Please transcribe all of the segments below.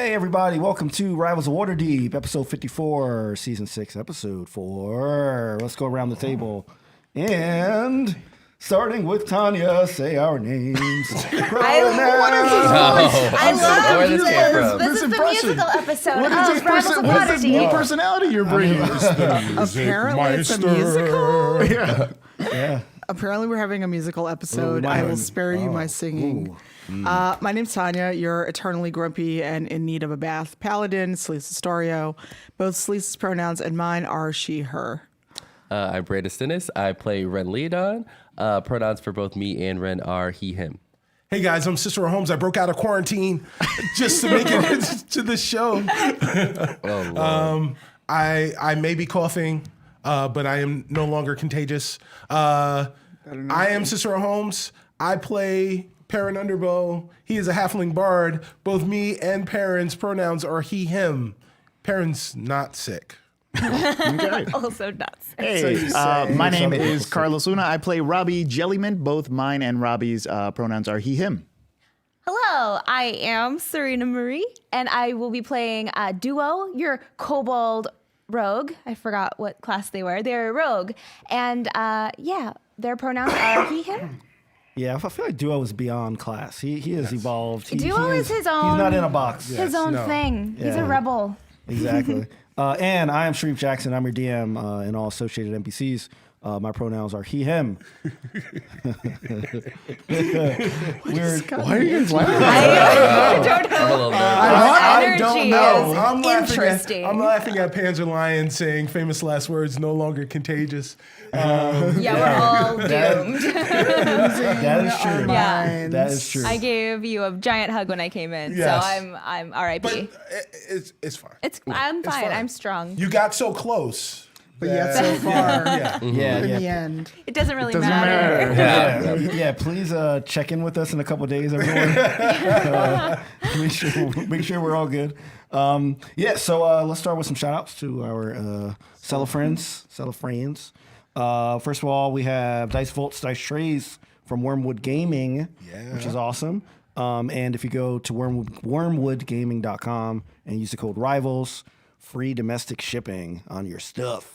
Hey everybody, welcome to Rivals of Waterdeep, episode 54, season 6, episode 4. Let's go around the table. And starting with Tanya, say our names. I love this. This is the musical episode of Rivals of What's this new Waterdeep. personality you're bringing? Apparently it's a musical. Yeah. Apparently we're having a musical episode. I will spare you my singing. My name's Tanya. You're eternally grumpy and in need of a bath paladin, Sleece Astorio. Both Sleece's pronouns and mine are she, her. I'm Brandon Stennis. I play Ren Leodon. Pronouns for both me and Ren are he, him. Hey guys, I'm Cicero Holmes. I broke out of quarantine just to make it to the show. I may be coughing, but I am no longer contagious. I am Cicero Holmes. I play Perrin Underbow. He is a halfling bard. Both me and Perrin's pronouns are he, him. Perrin's not sick. Okay. Also nuts. Hey, my name is Carlos Luna. I play Robbie Jellyman. Both mine and Robbie's pronouns are he, him. Hello, I am Serena Marie, and I will be playing Duo, your kobold rogue. I forgot what class they were. They're a rogue. And their pronouns are he, him. Yeah, I feel like Duo is beyond class. He has evolved. Duo is his own. He's not in a box. His own thing. He's a rebel. Exactly. And I am Sharif Jackson. I'm your DM and all associated NPCs. My pronouns are he, him. Why are you guys laughing? I don't know. I don't Energy know. is interesting. I'm laughing at Panzer Lion saying famous last words, no longer contagious. Yeah, we're all doomed. That is true. Yeah. That is true. I gave you a giant hug when I came in, Yes. so I'm R.I.P. But it's fine. I'm fine. fine. I'm strong. You got so close. But yet so far Yeah. yeah, in yeah. the end. It doesn't really Doesn't matter. matter. Yeah, please check in with us in a couple of days, everyone. Make sure we're all good. So let's start with some shout outs to our cellar friends. First of all, we have Dice Volts, Dice Trays from Wormwood Gaming, which is awesome. And if you go to wormwoodgaming.com and use the code RIVALS, free domestic shipping on your stuff,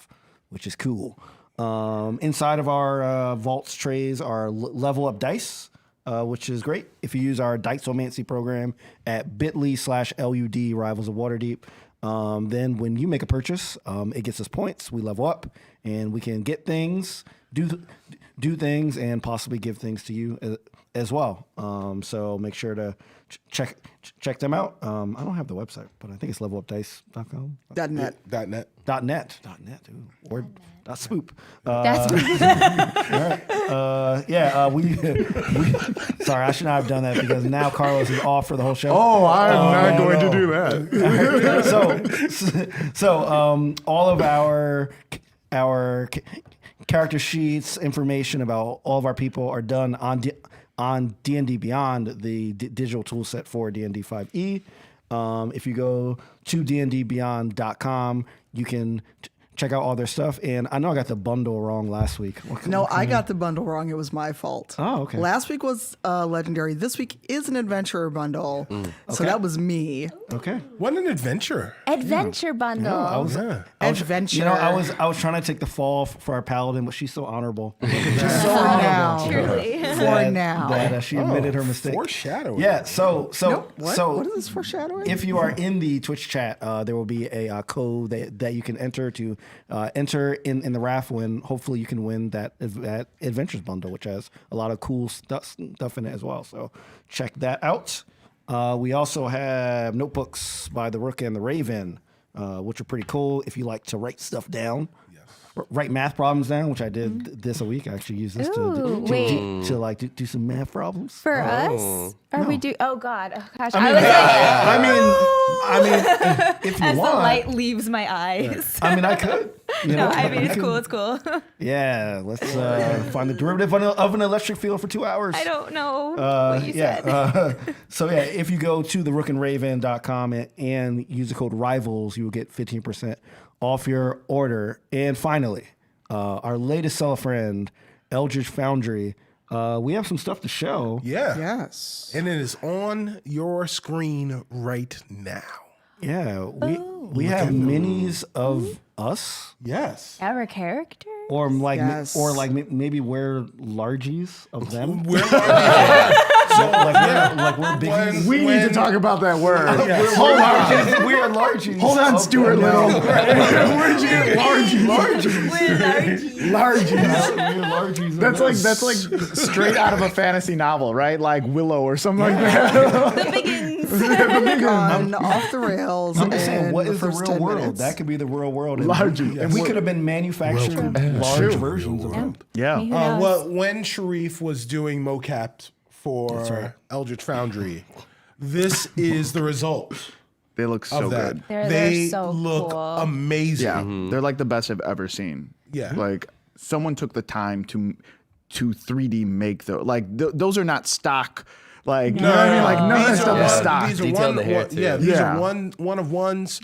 which is cool. Inside of our vaults trays are level up dice, which is great. If you use our Diceomancy program at bit.ly/LUD Rivals of Waterdeep, then when you make a purchase, it gets us points. We level up, and we can get things, do things, and possibly give things to you as well. So make sure to check them out. I don't have the website, but I think it's levelupdice.com. .net. .net. .net, ooh, or .swoop. That's We sorry, I should not have done that because now Carlos is off for the whole show. Oh, I'm not going no. to do that. So all of our character sheets, information about all of our people are done on D&D Beyond, the digital tool set for D&D 5e. If you go to dndbeyond.com, you can check out all their stuff. And I know I got the bundle wrong last week. No, I got the bundle wrong. It was my fault. Oh, okay. Last week was Legendary. This week is an Adventurer bundle. So that was me. Okay. What an adventure. Adventure bundle. Adventure. You know, I was trying to take the fall for our paladin, but she's so honorable. For now. Truly. For now. That she admitted her mistake. Foreshadowing. Yeah. So What? so What is this foreshadowing? if you are in the Twitch chat, there will be a code that you can enter to enter in the raffle, and hopefully you can win that Adventures bundle, which has a lot of cool stuff in it as well. So check that out. We also have notebooks by the Rook and the Raven, which are pretty cool if you like to write stuff down. Write math problems down, which I did this a week. I actually used this to do some math problems. For us? Are we do? Oh God! Oh gosh! I mean, if you as want, the light leaves my eyes. I mean, I could. No, I mean it's cool. It's cool. Yeah, let's find the derivative of an electric field for 2 hours. I don't know what you said. If you go to therookandraven.com and use the code RIVALS, you will get 15% off your order. And finally, our latest seller friend, Eldritch Foundry, we have some stuff to show. Yeah. Yes. And it is on your screen right now. Yeah, we have minis of us, Yes. Our character. or like Yes. maybe we're largies of them. We're like we're biggies. We need to talk about that word. Hold on, we're largies. Hold on, Stuart Little. Where'd you get largies? We're largies. That's like straight out of a fantasy novel, right? Like Willow or something like that. The biggins. Gone off the rails. I'm just saying, in what is the first real 10 world? minutes. That could be the real world. And Largy. And we could have been manufacturing large versions of them. Yeah. Who knows? well, when Sharif was doing mocap for Eldritch Foundry, this is the result They look so of that. good. They're They so look cool. amazing. Yeah. They're like the best I've ever seen. Yeah. Like someone took the time to 3D make those are not stock. Like, you know what I mean? Like none of that stuff is stock. These are Detail in one, the hair, one- too. yeah, these Yeah. are one of ones.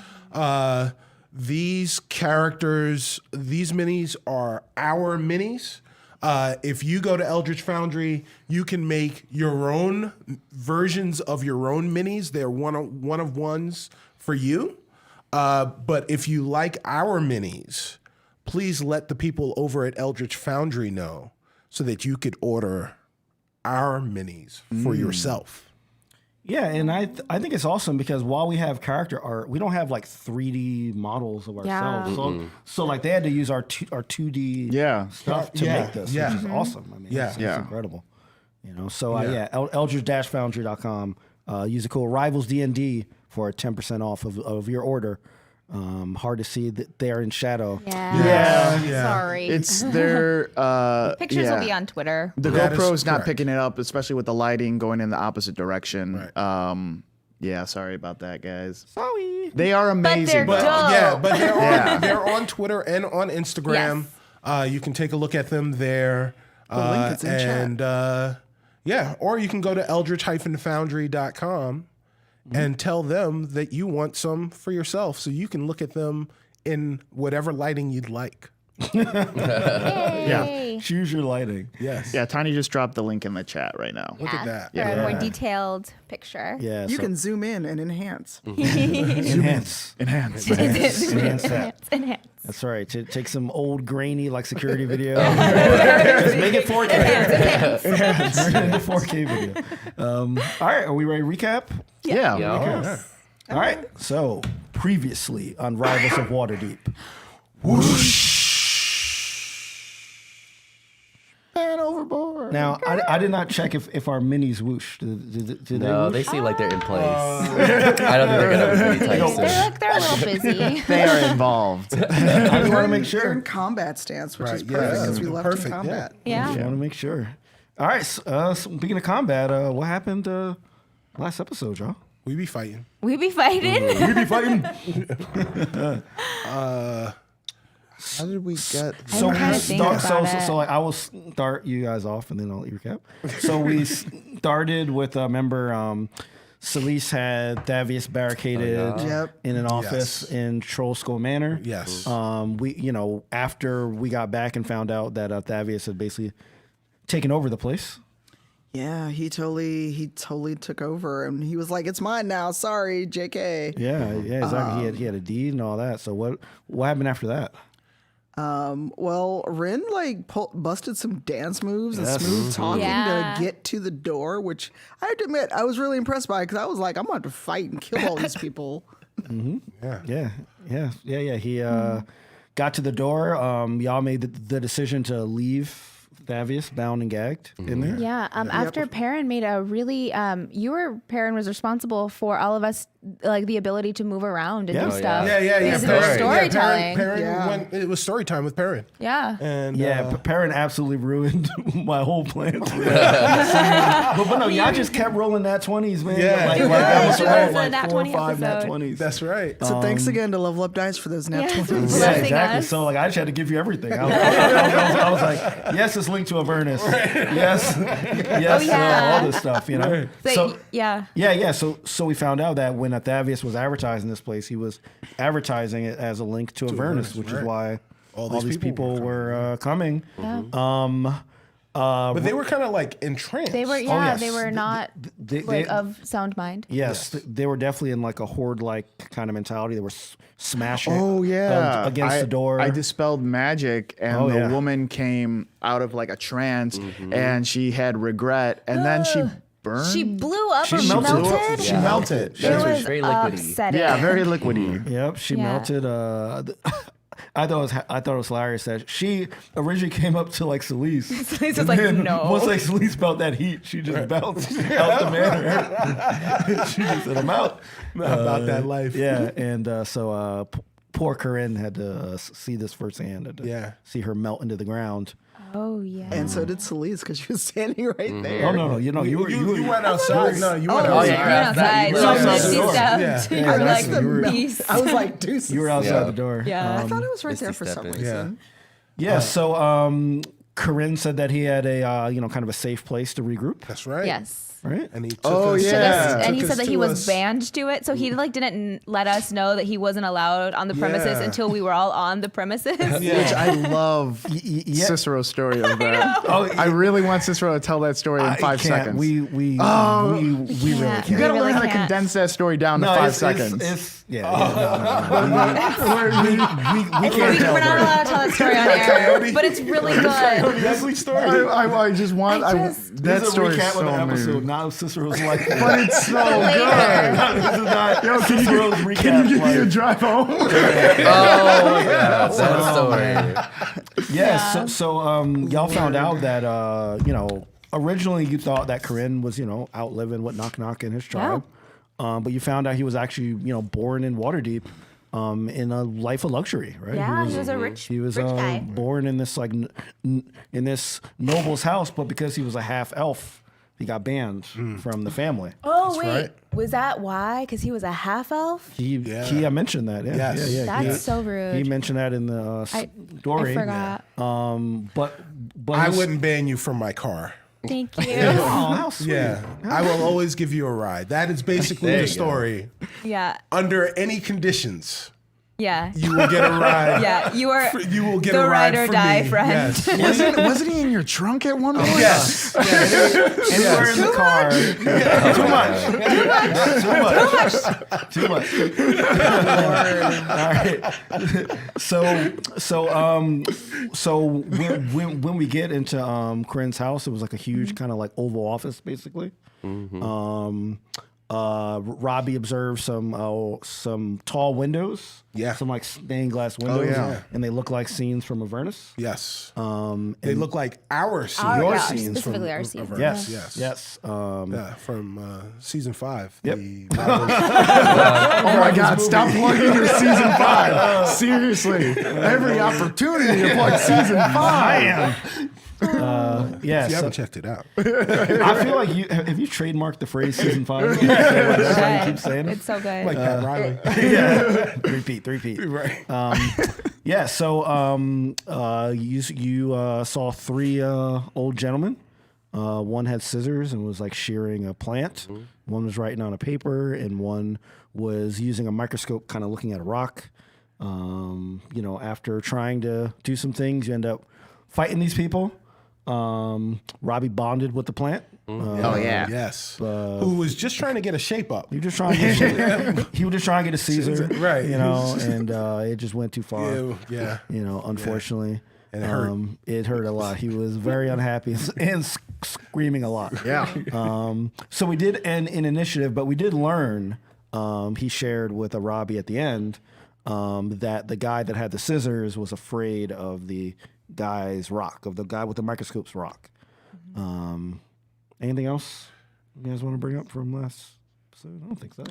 These characters, these minis are our minis. If you go to Eldritch Foundry, you can make your own versions of your own minis. They're one of ones for you. But if you like our minis, please let the people over at Eldritch Foundry know so that you could order our minis for yourself. Yeah, and I think it's awesome because while we have character art, we don't have like 3D models of ourselves. Yeah. So like they had to use our 2D Yeah. stuff to Yeah, make this, yeah. which is awesome. I mean, Yeah. it's Yeah. incredible. You know, so Eldritch-Foundry.com. Use the code RivalsDND for 10% off of your order. Hard to see that they're in shadow. Yeah. Yeah. Sorry. It's their Pictures yeah. will be on Twitter. The That is GoPro's not correct. picking it up, especially with the lighting going in the opposite direction. Right. Yeah, sorry about that, guys. Sorry. They are amazing. they're But Dope. yeah, but Yeah. they're on Twitter and on Instagram. You can take a look at them there. link is in chat. and yeah, or you can go to eldritch-foundry.com and tell them that you want some for yourself, so you can look at them in whatever lighting you'd like. Yay. Choose your lighting. Yes. Yeah, Tiny just dropped the link in the chat right now. Look at that. For a more detailed picture. Yeah. You so can zoom in and enhance. enhance. Enhance. Enhance that. Enhance. That's right. Take some old grainy like security video. Just make it 4K. Turn it into 4K video. All right, are we ready to recap? Yeah. Yeah. All right. So previously on Rivals of Waterdeep. And overboard. Now I did not check if our minis whoosh. Did they No, whoosh? they seem like they're in place. I don't think they're gonna move anytime soon. They're a little busy. They are involved. I just want to make They're in sure. combat stance, which is Right, perfect yeah. because we left Perfect, in yeah. combat. Yeah. I want to make sure. All right. Speaking of combat, what happened last episode, y'all? We be fighting. We be fighting. We be fighting. How did we get? So trying to think about it. so like I will start you guys off and then I'll recap. So we started with remember Celise had Thavius barricaded Yep. in an office Yes. in Troll Skull Manor. Yes. We after we got back and found out that Thavius had basically taken over the place. Yeah, he totally took over, and he was like, "It's mine now. Sorry, J.K." Yeah, exactly. He had a deed and all that. So what happened after that? Well, Rin busted some dance moves and Yes. smooth talking Yeah. to get to the door, which I have to admit I was really impressed by because I was like, I'm about to fight and kill all these people. Yeah. He got to the door. Y'all made the decision to leave Thavius bound and gagged in there. Yeah. After Perrin made a really, Perrin was responsible for all of us, like the ability to move around and Yeah. do Oh, stuff. Yeah. Because of Perrin- the storytelling. Perrin Yeah. went, it was story time with Perrin. Yeah. And Yeah, Perrin absolutely ruined my whole plan. but no, y'all just kept rolling nat 20s, man. Yeah. Like, Yeah. that was It around was a like nat 4 or 20 5 nat episode. 20s. that's right. So thanks again to Level Up Dice for those nat Yeah. 20s. Yeah, Blessing exactly. us. So like I just had to give you everything. I was like, yes, it's linked to Avernus. Yes, Oh, yeah. all this stuff, you know. So, yeah. Yeah. So we found out that when Thavius was advertising this place, he was advertising it as a link to Avernus, Avernus, which is right. why all these these people people were were coming. Yeah. But they were kind of like entranced. They were, yes. they were not they- of sound mind. Yes, they were definitely in like a horde-like kind of mentality. They were smashing. Oh yeah, against the door. I dispelled magic, and Oh, the yeah. woman came out of like a trance, and she had regret, and then she burned. She blew up She or melted. melted. She melted. It was very liquidy. upsetting. yeah, very liquidy. Yep, she Yeah. melted. I thought it was hilarious that she originally came up to like Celise. Celise was and like, then no. Once like Celise felt that heat, she just bounced out the manor. She just said, "I'm out." About that life. Yeah, and so poor Corinne had to see this firsthand. Had to Yeah. see her melt into the ground. Oh yeah. And so did Celise because she was standing right there. Oh no, you know you were You went outside. No, you went Oh, outside. you went outside. You She were was outside the door. stepped Yeah. to Yeah, your like exactly. You were- beast. I was like, deuces. you were outside Yeah. the door. Yeah. I thought it was right there Misty for some stepping. reason. Yeah. So Corinne said that he had a kind of a safe place to regroup. That's right. Yes. Right. And he took Oh, us, yeah. Took us- took and he us said that he to was us. banned to it, so he like didn't let us know that he wasn't allowed on the premises Yeah. until we were all on the premises. Which I love yeah. Cicero's story of that. Oh, I really want Cicero to tell that story in I 5 can't. seconds. We really can't. you gotta We really learn how to can't. condense that story down to 5 seconds. We can't tell. We're not allowed to tell that story on air, but it's really good. Ugly story. I just want that That's a story is recap so of the amazing. episode, not of Cicero's life. But it's so Later. good. This is not Can you Cicero's give recap. me a Like, drive home? Oh yeah, that story. yeah. So y'all found out that originally you thought that Corinne was out living what Knock Knock and his tribe, but you found out he was actually born in Waterdeep. In a life of luxury, right? Yeah, he was a rich guy. Born in this in this noble's house, but because he was a half elf, he got banned from the family. Oh wait, right. was that why? Because he was a half elf. He mentioned that. Yeah, Yes. yeah. That's so rude. He mentioned that in the story. I forgot. But I his- wouldn't ban you from my car. Thank you. Oh, how sweet. Yeah. I will always give you a ride. That is basically There the you go. story. Yeah, Under any conditions, yeah, you will get a ride. yeah. You are You will get the a ride ride or from die me. friend. Yes. Wasn't he in your trunk at one point? Yes. And we're in the car. Too much. All right. So when we get into Corinne's house, it was like a huge kind of like oval office, basically. Robbie observed some tall windows. Yeah. Some like stained glass windows. yeah. And they look like scenes from Avernus. Yes. And They look like our scene. Your yeah, scenes specifically from our scene. Yes. Yes. Yes. Yeah, from season 5. Yep. The Oh my God! Stop plugging your season 5. Seriously, every opportunity to plug season 5. Yeah. you So haven't checked it out. I feel like have you trademarked the phrase season 5? That's why you keep saying it. It's so good. Like Pat Riley. Yeah. Repeat. Right. Yeah. So you saw 3 old gentlemen. One had scissors and was like shearing a plant. One was writing on a paper, and one was using a microscope, kind of looking at a rock. After trying to do some things, you end up fighting these people. Robbie bonded with the plant. Oh yeah. Yes. Who was just trying to get a shape up. He was just trying to get he was just trying to get a Caesar, Right. and it just went too far. Yeah. Unfortunately. And it hurt. It hurt a lot. He was very unhappy and screaming a lot. Yeah. So we did end in initiative, but we did learn, he shared with a Robbie at the end, that the guy that had the scissors was afraid of the guy's rock, of the guy with the microscope's rock. Anything else you guys want to bring up from last episode? I don't think so.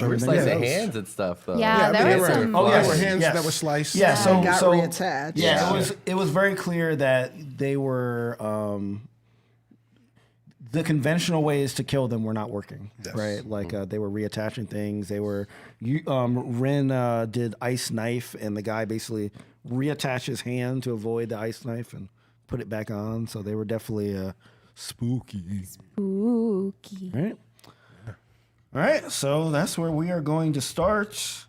We're slicing hands and stuff though. Yeah, there were some. Oh, There yes. were hands Yes. that were sliced. Yeah, so got so reattached. Yeah, it was very clear that they were the conventional ways to kill them were not working. Yes. Right, like they were reattaching things. They were Ren did ice knife, and the guy basically reattached his hand to avoid the ice knife and put it back on. So they were definitely spooky. Spooky. Right. All right, so that's where we are going to start.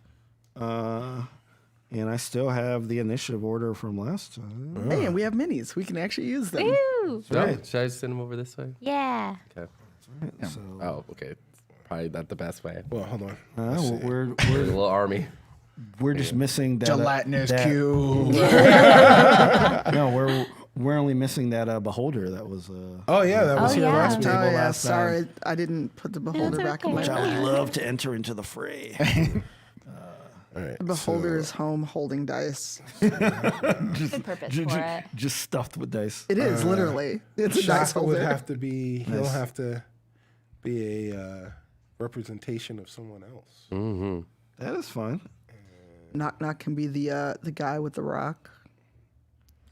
And I still have the initiative order from last time. Hey, and we have minis. We can actually use them. Woo! Right. Should I send him over this way? Yeah. Okay. So Oh, okay. Probably not the best way. Well, hold on. we're A little army. we're just missing that Gelatinous that- cube. No, we're only missing that beholder that was. Oh yeah, that was Oh, here yeah. last Oh, week. Table yeah. last time. Sorry, I didn't put the beholder back in my okay. Which I bag. would love to enter into the fray. All right, The beholder is home holding dice. Good purpose for it. Just stuffed with dice. It is literally. It's a dice Shaka would holder. have to be. He'll have to be a representation of someone else. That is fine. Knock can be the guy with the rock.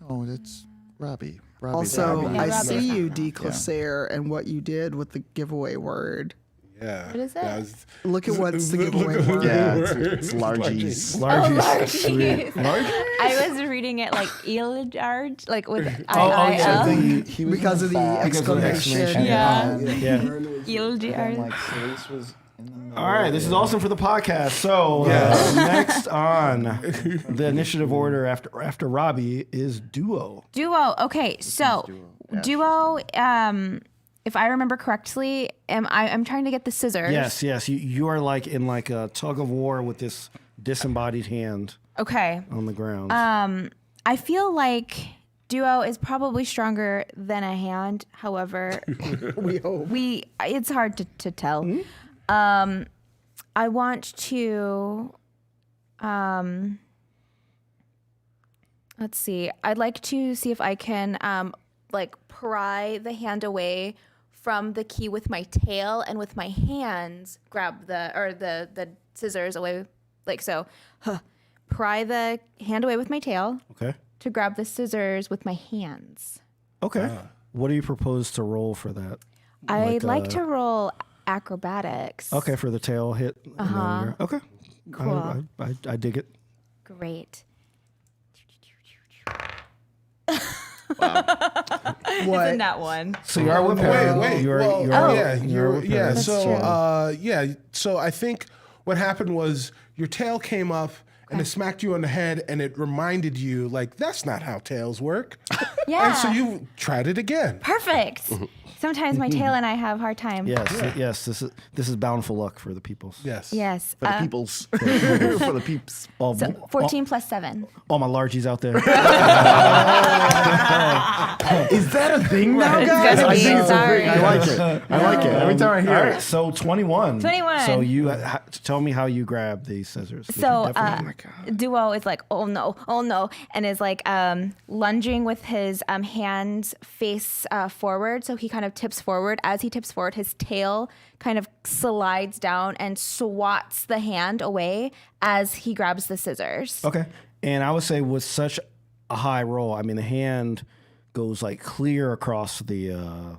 Oh, that's Robbie. Robbie's Also, Robbie. I Robbie. see you, D. Classer, and what you did with the giveaway word. Yeah. What is that? Look at what's the giveaway at word. Yeah, it's largies. Largies. I was reading it like Iljarge, like with yeah, IIL. He was Because in of the five. exclamation. Yeah. Yeah. Iljarge. Like Cerise was in the middle. All right, this is awesome for the podcast. So next on the initiative order after Robbie is Duo. Duo. Okay, so Duo. If I remember correctly, I'm trying to get the scissors. Yes. You are like in like a tug of war with this disembodied hand Okay. on the ground. I feel like Duo is probably stronger than a hand. However, We hope. it's hard to tell. I want to let's see. I'd like to see if I can like pry the hand away from the key with my tail, and with my hands grab the scissors away, like so. Pry the hand away with my tail Okay. to grab the scissors with my hands. Okay. What do you propose to roll for that? I'd like to roll acrobatics. Okay, for the tail hit. Okay. Cool. I dig it. Great. What? Isn't that one? So you are with Perrin. Wait. You're, Well, you're, yeah, you're with yeah. Perrin. So, so I think what happened was your tail came up and it smacked you on the head, and it reminded you, like, that's not how tails work. Yeah. And so you tried it again. Perfect. Sometimes my tail and I have a hard time. Yes. This is bountiful luck for the peoples. Yes. Yes. For the peoples. For the peeps. All, So 14 plus 7. all my largies out there. Is that a thing now, It's guys? gonna I be, think it's a sorry. thing. I like it. I like it. Every time I hear All it. right, so 21. 21. So you tell me how you grab these scissors. We So can definitely- Duo is like, oh no, and is like lunging with his hands face forward. So he kind of tips forward. As he tips forward, his tail kind of slides down and swats the hand away as he grabs the scissors. Okay. And I would say with such a high roll, I mean the hand goes like clear across the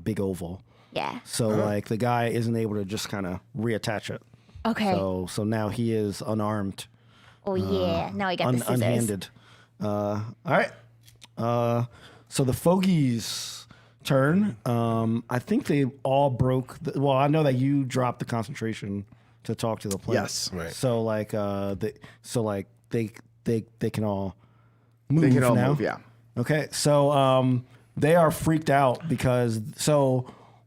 big oval. Yeah. So like the guy isn't able to just kind of reattach it. Okay. So now he is unarmed, Oh yeah. Now I got the scissors. unhanded. All right. So the Fogies' turn. I think they all broke. Well, I know that you dropped the concentration to talk to the player. Yes. Right. So like they can all move They can all now. move, yeah. Okay. So they are freaked out because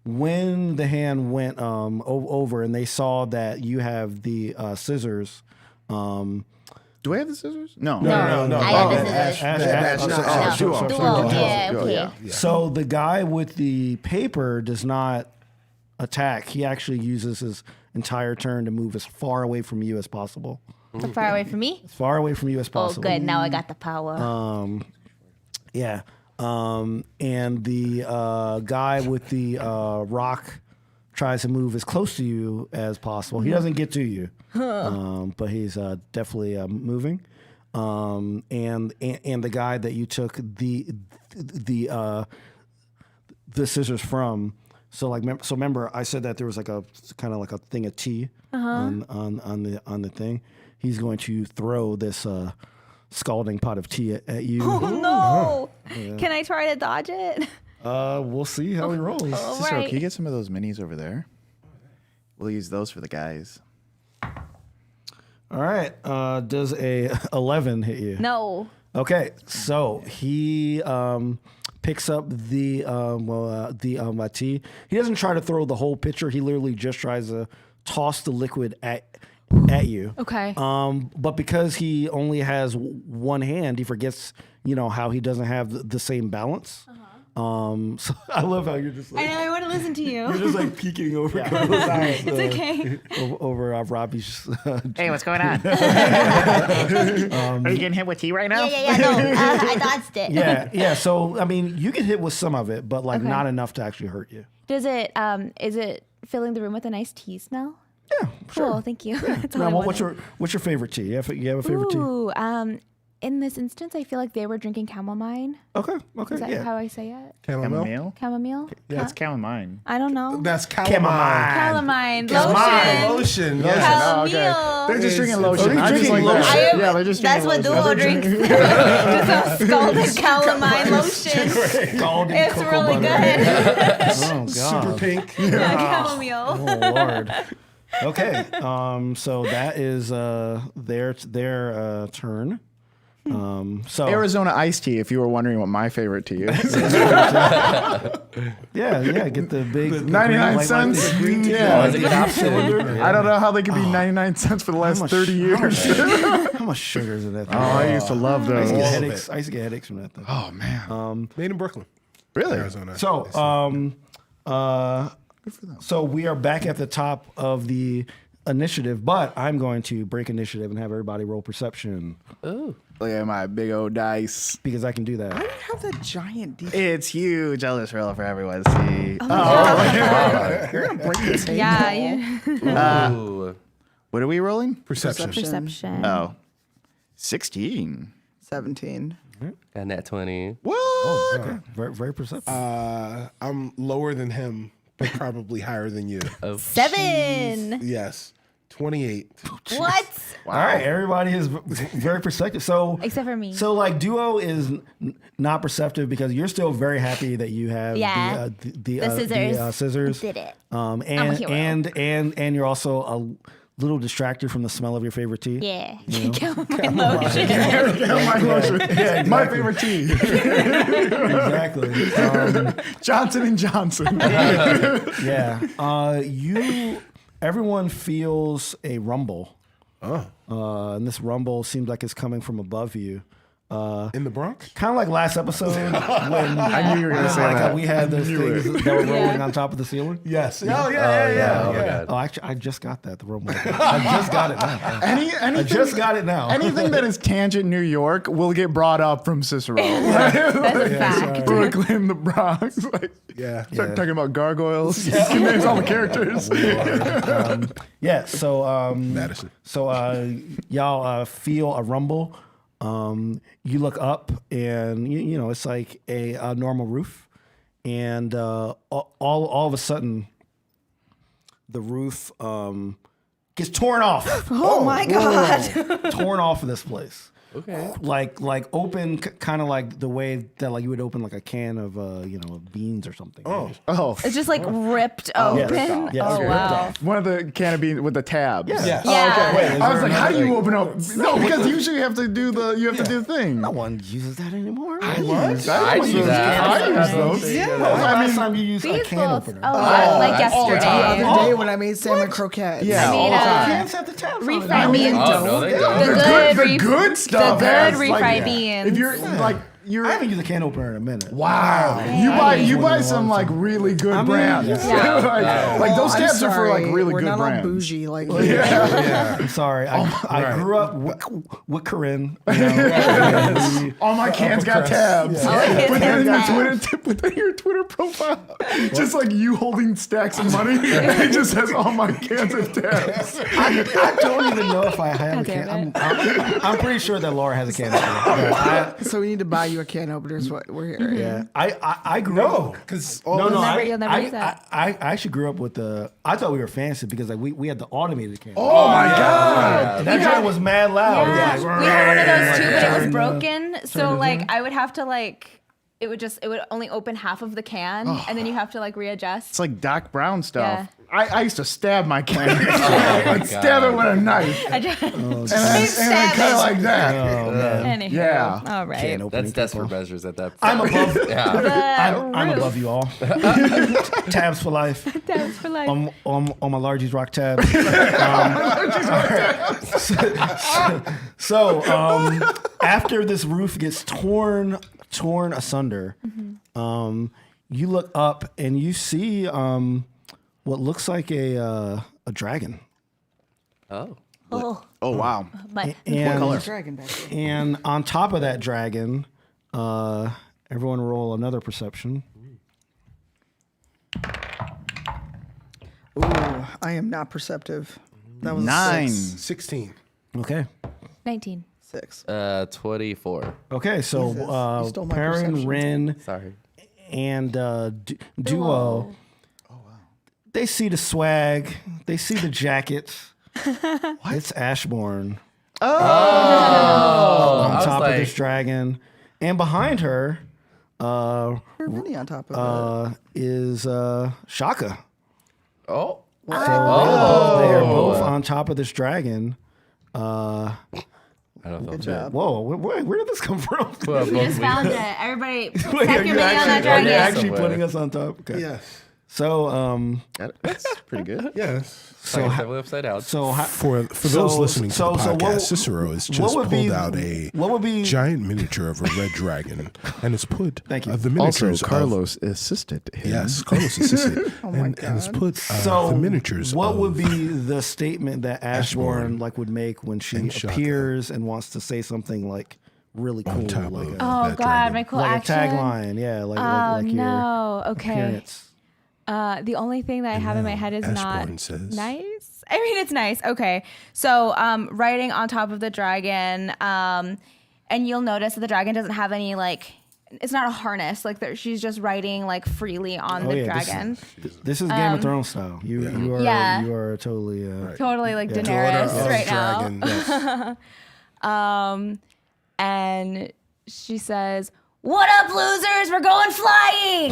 when the hand went over and they saw that you have the scissors. Do I have the scissors? No. No. I have the scissors. Ash- Duo. Yeah. Duo, Okay. yeah. So the guy with the paper does not attack. He actually uses his entire turn to move as far away from you as possible. So far away from me. As far away from you as Oh, possible. good. Now I got the power. Yeah. And the guy with the rock tries to move as close to you as possible. He doesn't get to you, but he's definitely moving. And the guy that you took the scissors from. So remember I said that there was like a kind of like a thing of tea on the thing. He's going to throw this scalding pot of tea at you. Oh no! Can I try to dodge it? We'll see how he rolls. All Cicero, right. can you get some of those minis over there? We'll use those for the guys. All All right. Does a 11 hit you? No. Okay, so he picks up the tea. He doesn't try to throw the whole pitcher. He literally just tries to toss the liquid at you. Okay. But because he only has one hand, he forgets, how he doesn't have the same balance. So I love how you're just I like know. I want to listen to you. you're just like peeking over. Carlos' It's okay. over Robbie's. Hey, what's going on? Are you getting hit with tea right now? Yeah. No, I dodged it. yeah. So I mean, you can hit with some of it, but like not enough to actually hurt you. Does it? Is it filling the room with a nice tea smell? Yeah, Cool. Thank you. That's all Now, I what's wanted. your favorite tea? You have a favorite tea? Ooh. In this instance, I feel like they were drinking chamomile. Okay. Is that Yeah. how I say it? Chamomile? Chamomile? Yeah, it's chamomile. I don't know. That's chamomile. Calamine. Chamomile. Lotion. Lotion. Yes. Oh, okay. Chamomile. They're just drinking Oh, lotion. they're I just drinking like that. lotion? Yeah, they're just That's what drinking Duo lotion. drinks. Just a scalded calamine lotion. Scalded It's cocoa really butter. good. Oh Super god. pink. Yeah, chamomile. Oh lord. Okay. So that is their turn. So Arizona iced tea, if you were wondering what my favorite tea is. yeah, get the big 99 like cents? the green tea. Yeah. That's a good option. I don't know how they could be 99 cents for the last much- 30 years. How much sugar is in that thing? Oh, I used to love I used to get those. headaches. I used to get headaches from that thing. Oh, man. Made in Brooklyn, Really? Arizona. So, so we are back at the top of the initiative, but I'm going to break initiative and have everybody roll perception Ooh. Look at my big old dice. because I can do that. I don't have that giant deep. It's huge. I'll just roll for everyone to see. You're gonna break the table. Yeah. Ooh. What are we rolling? Perception. Perception. Oh, 16. 17. Got nat 20. What? Okay. Very perceptive. I'm lower than him, but probably higher than you. 7. Yes. 28. What? All right, everybody is very perceptive. So Except for me. So like Duo is not perceptive because you're still very happy that you have Yeah. the scissors. scissors. Did it. And I'm a hero. and you're also a little distracted from the smell of your favorite tea. Yeah. Chamomile lotion. My lotion. My favorite tea. Exactly. Johnson & Johnson. Yeah. Everyone feels a rumble. And this rumble seems like it's coming from above you. In the Bronx? Kind of like last episode when I knew you were going to say like that. we had those things that were rolling on top of the ceiling. Yes. Oh, yeah. Oh my god. Oh, actually, I just got that. The rumble. I just got it now. Anything, I just got it now. anything that is tangent New York will get brought up from Cicero. That's a fact. Brooklyn, the Bronx. Like, Yeah. start talking about gargoyles. Names all the characters. Yeah. So Madison. So y'all feel a rumble. You look up and you know it's like a normal roof, and all of a sudden the roof gets torn off. Oh my God. Torn off of this place. Okay. Like open, kind of like the way that like you would open like a can of beans or something. Oh, It's just like ripped open. Yes, Oh, ripped wow. one of the can of beans with the tabs. Yes. Yeah. I was like, how do you open up? No, because usually you have to do the thing. No one uses that anymore. I do that. I use those. When was the last time you used a These can both. opener? Oh, like The other yesterday. day when I made salmon croquettes. Yeah, I all made the a time. Cans have the tabs on it. refried beans. Oh, no, they don't. The good stuff. The has, good like, refried beans. If you're like you're. I haven't used a can opener in a minute. Wow, you buy some like really good brands. Yeah. like those I'm tabs are for like sorry, really we're good not brands. all bougie like I'm sorry. I grew up with Corinne. You know, All my cans got tabs. Yeah. Put that in your Tabs. Twitter. Put that in your Twitter profile. Just like you holding stacks of money. It just has all my cans of tabs. I don't even know if I have a God damn can. I'm pretty sure that Laura has a can opener. So we need to buy you a can opener is what we're hearing. Yeah, I grew up. Because No, You'll never use that. I actually grew up with the. I thought we were fancy because like we had the automated can. Oh my god! And that joint was mad loud. Yeah. It was like, We had one of those too, but it was turn, broken. So like I would have to like it would only open half of the can, and then you have to like readjust. It's like Doc Brown stuff. Yeah. I used to stab my can. I'd stab it with a knife. I just, And then kind of like that. Anywho. Yeah. All right. Can't open That's it, desperate people. measures at that point. I'm above. Yeah. I'm above you all. Tabs for life. Tabs for life. On my Largies Rock tabs. So after this roof gets torn asunder, you look up and you see what looks like a dragon. Oh. Oh, Oh, wow. my. And, Dragon back there. and on top of that dragon, everyone roll another perception. Ooh, I am not perceptive. That was a 9. 16. Okay. 19. 6. 24. Okay, so You stole my Perrin, perception. Ren, Sorry. and Duo, they see the swag, they see the jackets. It's Ashbourne. On I was top of this like- dragon. And behind her There are many on top of is Shaka. Oh. They are both on top of this dragon. I don't know. it. Good job. Whoa, where did this come from? Well, We both just we- found it. Everybody, Wait, tap your money on that are dragon. you actually Somewhere. putting us on top? Okay. Yes. So, That's pretty good. Yes. so, Sorry, so upside down. For those So- listening to so- the so podcast, what- Cicero has what just would pulled be- out a what would be- giant miniature of a red dragon and has put Thank you. the Also, miniatures of- Carlos assisted him. Yes, Carlos assisted. Oh my and has God. put So, the miniatures what of would be the statement that Ashbourne like would make when she and Shaka. appears and wants to say something like really cool, on top like of a, Oh that God, dragon. my cool like a action. tagline? Yeah, like Oh like your no. Okay. appearance. The only thing that I have in my now head is Ashbourne not says- nice. I mean, it's nice. Okay. So, riding on top of the dragon, and you'll notice that the dragon doesn't have any like. It's not a harness. Like she's just riding like freely on the dragon. This is Game of Thrones style. You are Yeah. you are totally Totally like Daughter Daenerys of right dragon. Yes. now. And she says, "What up, losers? We're going flying."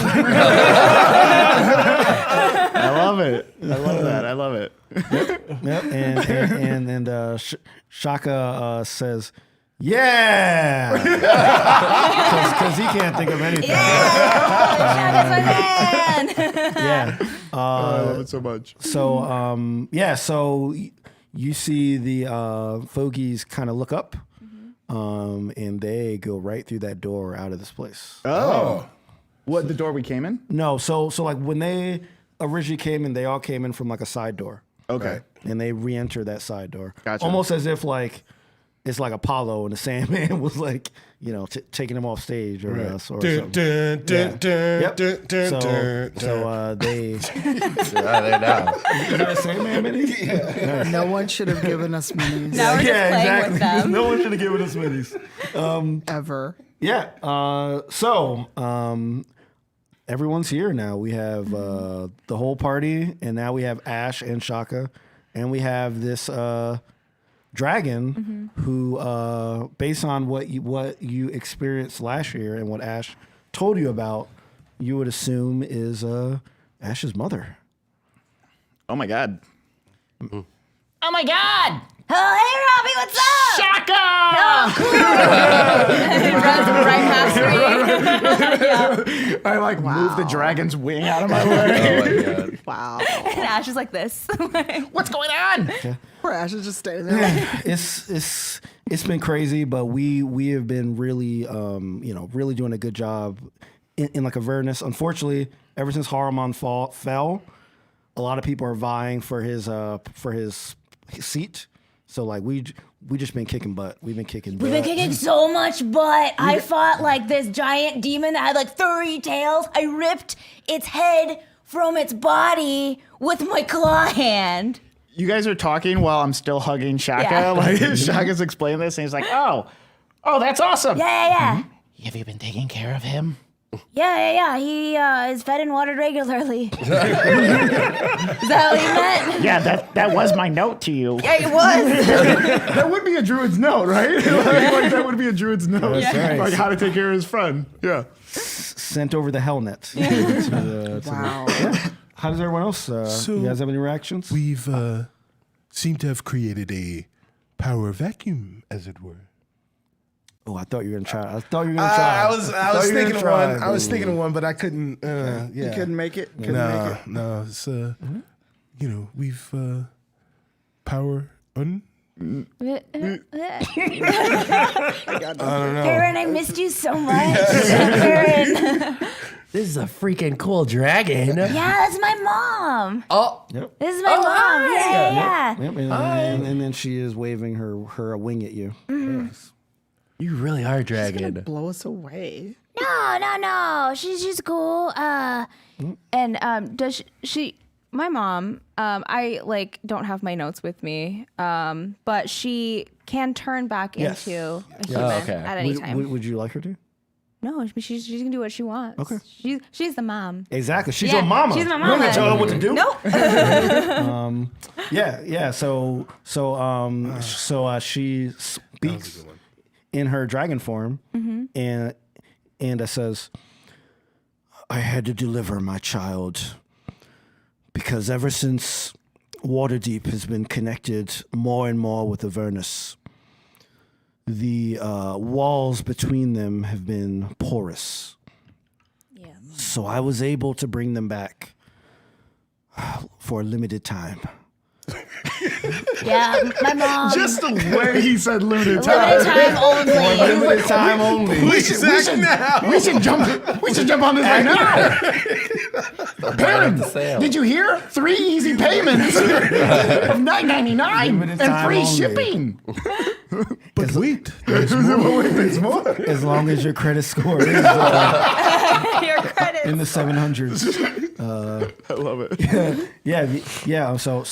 I love it. I love that. I love it. Yep, and Shaka says, "Yeah," because he can't think of anything. Shaka's my man. Yeah. I love it so much. So so you see the fogies kind of look up, and they go right through that door out of this place. Oh. What, the door we came in? No, so like when they originally came in, they all came in from like a side door. Okay. And they re-enter that side door. Gotcha. Almost as if like it's like Apollo and the Sandman was like, taking him off stage or Dun, something. dun, dun, dun, Yep. dun, dun, So dun. they There now. is that a Sandman mini? No one should have given us minis Now we're just playing with them. No one should have given us minis. ever. Yeah. So everyone's here now. We have the whole party, and now we have Ash and Shaka, and we have this dragon who, based on what you experienced last year and what Ash told you about, you would assume is Ash's mother. Oh my God. Oh my God! Oh, hey, Robbie, what's up? Shaka! He runs right past me. I like move the dragon's wing out of my way. Oh my God. Wow. And Ash is like this. What's going on? Poor Ash is just standing there. It's been crazy, but we have been really really doing a good job in like Avernus. Unfortunately, ever since Haruman fell, a lot of people are vying for his seat. So like we just been kicking butt. We've been kicking butt. We've been kicking so much butt. I fought like this giant demon that had like 3 tails. I ripped its head from its body with my claw hand. You guys are talking while I'm still hugging Shaka. Yeah. Like Shaka's explaining this, and he's like, "Oh, that's awesome. Yeah. Have you been taking care of him?" Yeah. He is fed and watered regularly. Is that what you meant? Yeah, that was my note to you. Yeah, it was. That would be a druid's note, right? Like, that would be a druid's note. right. Like how to take care of his friend. Yeah. Sent over the Hellnet. to the- Wow. How does everyone else? You guys have any reactions? We've seem to have created a power vacuum, as it were. Oh, I thought you were gonna try. I thought you were gonna try. I was thinking of one. I was thinking of one, but I couldn't. Yeah, You couldn't make it. Couldn't make it. No. It's we've power un. Karen, I missed you so much. Karen. This is a freaking cool dragon. Yeah, that's my mom. Oh, Yep. This is my mom. Yeah. Yep. And then she is waving her wing at you. Yes. you really are a She's gonna dragon. blow us away. No. She's cool. And does she my mom, I like don't have my notes with me. But she can turn back Yes. into a human okay. at any time. Would you like her to? No, she's gonna do what she wants. Okay. She's the mom. Exactly. She's Yeah, your mama. she's my You don't mama. gotta tell her what to do. Nope. Yeah. So she speaks in her dragon form, and says, "I had to deliver my child because ever since Waterdeep has been connected more and more with Avernus, the walls between them have been porous. Yeah. So I was able to bring them back for a limited time." Yeah, my mom. Just the way he said limited limited time. time only. Limited time only. We should jump on this right now. Baron, sale. did you hear? 3 easy payments of $9.99 Limited and time free only. shipping. But wait, There's more. As long as your credit score is Your credits. in the 700s. I love it. Yeah. So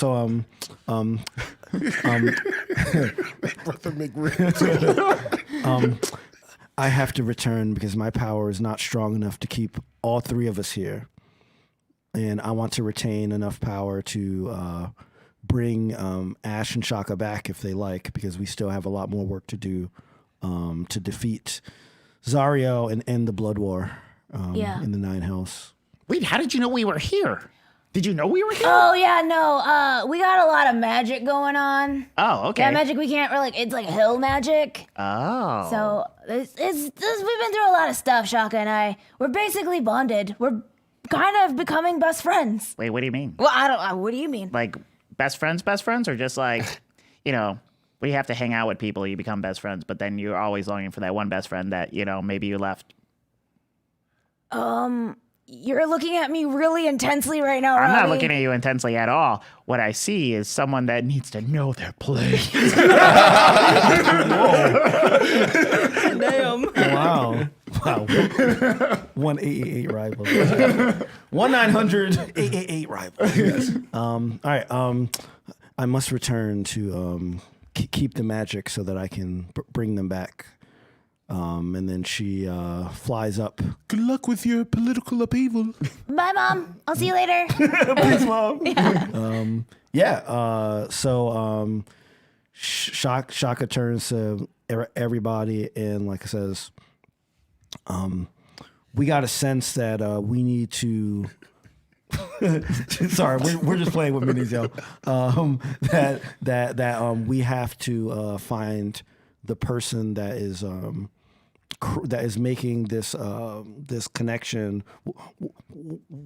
I have to return because my power is not strong enough to keep all 3 of us here, and I want to retain enough power to bring Ash and Shaka back if they like, because we still have a lot more work to do to defeat Zario and end the Blood War in the Nine Hells. Wait, how did you know we were here? Did you know we were here? Oh yeah, no. We got a lot of magic going on. Oh, okay. Yeah, magic we can't really. It's like hill magic. Oh. So we've been through a lot of stuff, Shaka and I. We're basically bonded. We're kind of becoming best friends. Wait, what do you mean? Well, I don't. What do you mean? Like best friends, or just like, we have to hang out with people, you become best friends, but then you're always longing for that one best friend that, maybe you left. You're looking at me really intensely right now, I'm not Robbie. looking at you intensely at all. What I see is someone that needs to know their place. Damn. Wow. 1-888 rival. 1-900-888 rival. Yes. All right. I must return to keep the magic so that I can bring them back. And then she flies up. good luck with your political upheaval. Bye, Mom. I'll see you later. Please, Mom. So Shaka turns to everybody and like says, we got a sense that we need to. Sorry, we're just playing with minis, yo. That we have to find the person that is making this this connection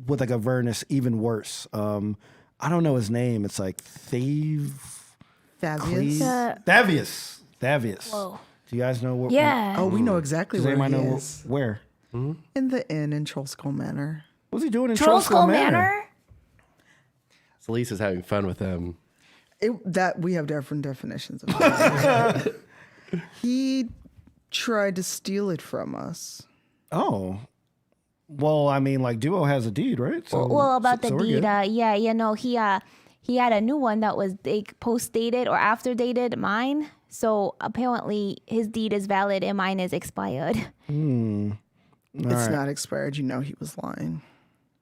with like Avernus even worse. I don't know his name. It's like Thavius. Thavius. Whoa. Do you guys know what? Yeah. Oh, we know exactly Does where anybody he know is. where? In the inn in Trollskull Manor. What's he doing in Troll Trollskull Skull Manor? Manor? Lisa's having fun with them. That we have different definitions of that. He tried to steal it from us. Oh. Well, I mean, like Duo has a deed, right? So, Well, about so the we're deed, good. he had a new one that was like post dated or after dated mine. So apparently his deed is valid and mine is expired. It's not expired. You know he was lying.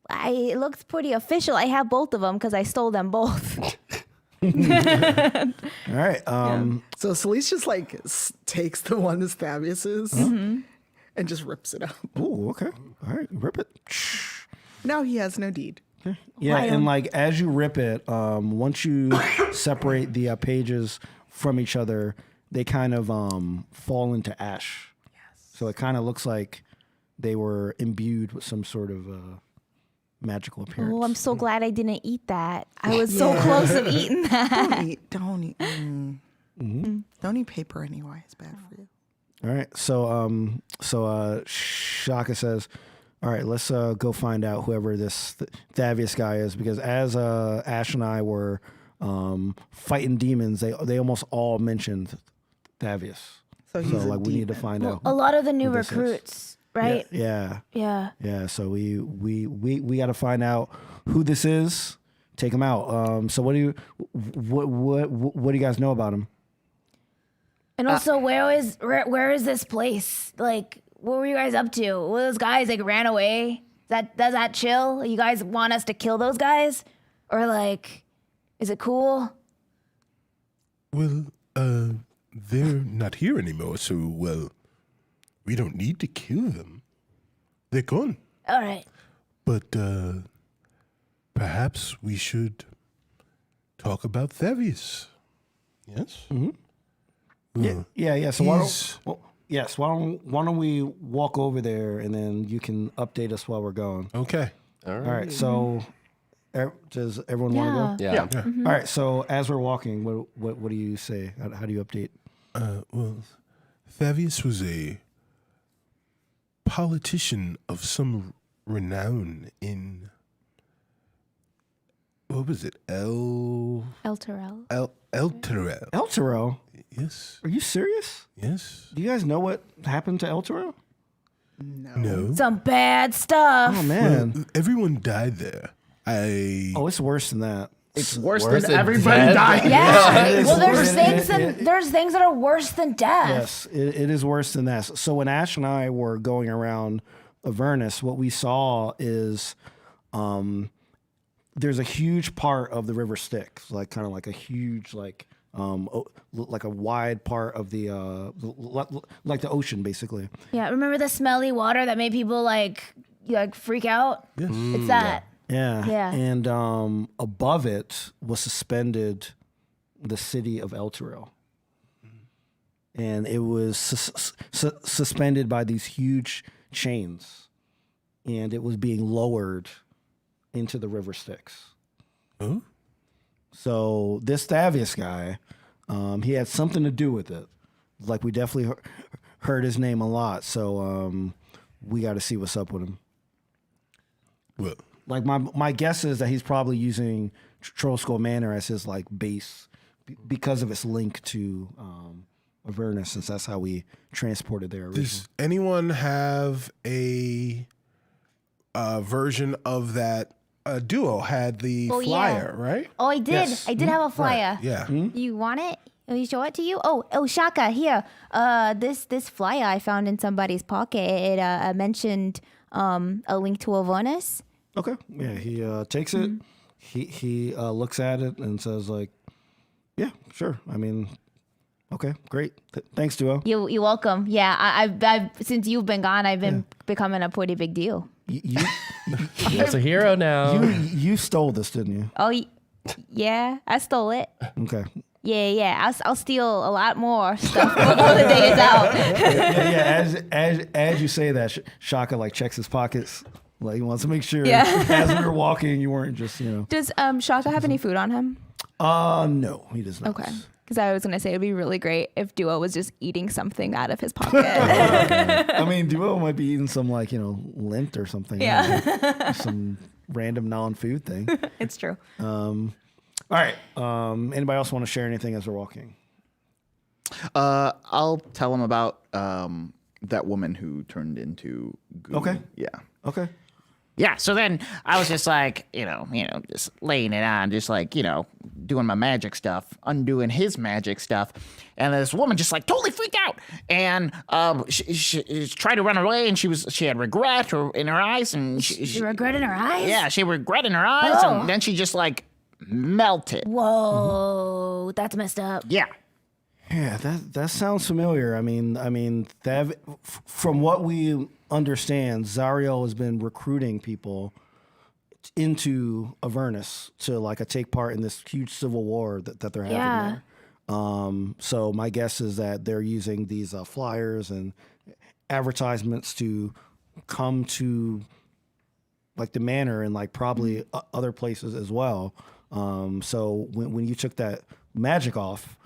It looks pretty official. I have both of them because I stole them both. All right. So Celeste just like takes the one that's Thavius's and just rips it up. Ooh, okay. All right, rip it. Now he has no deed. Yeah, and like as you rip it, once you separate the pages from each other, they kind of fall into ash. Yes. So it kind of looks like they were imbued with some sort of magical appearance. Oh, I'm so glad I didn't eat that. I was so close of eating that. Don't eat. Don't eat paper anyway. It's bad for you. All right. So Shaka says, all right, let's go find out whoever this Thavius guy is, because as Ash and I were fighting demons, they almost all mentioned Thavius. So he's a we need to find out. A lot of the new who this is. recruits, right? Yeah. Yeah. So we got to find out who this is. Take him out. So what do you guys know about him? And also, where is this place? Like, what were you guys up to? Well, those guys like ran away. Does that chill? You guys want us to kill those guys, or like, is it cool? Well, they're not here anymore, so, well, we don't need to kill them. They're gone. All right. But, perhaps we should talk about Thavius. Yes? Mm-hmm. Yeah. So why don't we walk over there and then you can update us while we're going. Okay. All right. So does everyone want to go? Yeah. Mm-hmm. All right. So as we're walking, what do you say? How do you update? Well, Thavius was a politician of some renown in, what was it? Elturel. Elturel. Elturel? Yes. Are you serious? Yes. Do you guys know what happened to Elturel? No. Some bad stuff. Oh man. Well, everyone died there. Oh, it's worse than that. It's worse Worse than than everybody dead. dying. Yeah. Well, worse. there's things that are worse than death. Yes, it is worse than that. So when Ash and I were going around Avernus, what we saw is there's a huge part of the River Styx, like kind of like a huge like a wide part of the like the ocean basically. Yeah. Remember the smelly water that made people like freak out? Yes. It's that. Yeah. Yeah. And above it was suspended the city of Elturel. And it was suspended by these huge chains. And it was being lowered into the River Styx. Oh? So this Thavius guy, he had something to do with it. Like we definitely heard his name a lot. So we got to see what's up with him. Well, Like my guess is that he's probably using Trollskull Manor as his like base because of its link to Avernus, since that's how we transported there originally. does anyone have a version of that? Duo had the Oh, yeah. flyer, right? Oh, I did. Yes. I did have a flyer. Yeah. You want it? Will you show it to you? Oh, Shaka, here. This flyer I found in somebody's pocket. It mentioned a link to Avernus. Okay. Yeah, he takes it. He looks at it and says like, "Yeah, sure. I mean, okay, great. Thanks, Duo. You're welcome. Yeah, I've since you've been gone, I've been becoming a pretty big deal. You He's a hero now. you stole this, didn't you? Oh, yeah, I stole it. Okay. Yeah. I'll steal a lot more stuff before the day is out. Yeah. As you say that, Shaka like checks his pockets. Like he wants to make sure as we were walking, you weren't just Does Shaka have any food on him? No, he does not. Okay. Because I was going to say it'd be really great if Duo was just eating something out of his pocket. I mean, Duo might be eating some like lint or something. Yeah. Some random non-food thing. It's true. All right. Anybody else want to share anything as we're walking? I'll tell him about that woman who turned into goo. Okay. Yeah. Okay. Yeah, so then I was just like, just laying it on, just like, doing my magic stuff, undoing his magic stuff, and this woman just like totally freaked out, and she tried to run away, and she had regret in her eyes, and She regret in her eyes? yeah, she had regret in her eyes, Oh. and then she just like melted. Whoa, that's messed up. Yeah. Yeah, that sounds familiar. I mean, that from what we understand, Zariel has been recruiting people into Avernus to like take part in this huge civil war that they're having Yeah. there. So my guess is that they're using these flyers and advertisements to come to like the manor and like probably other places as well. So when you took that magic off,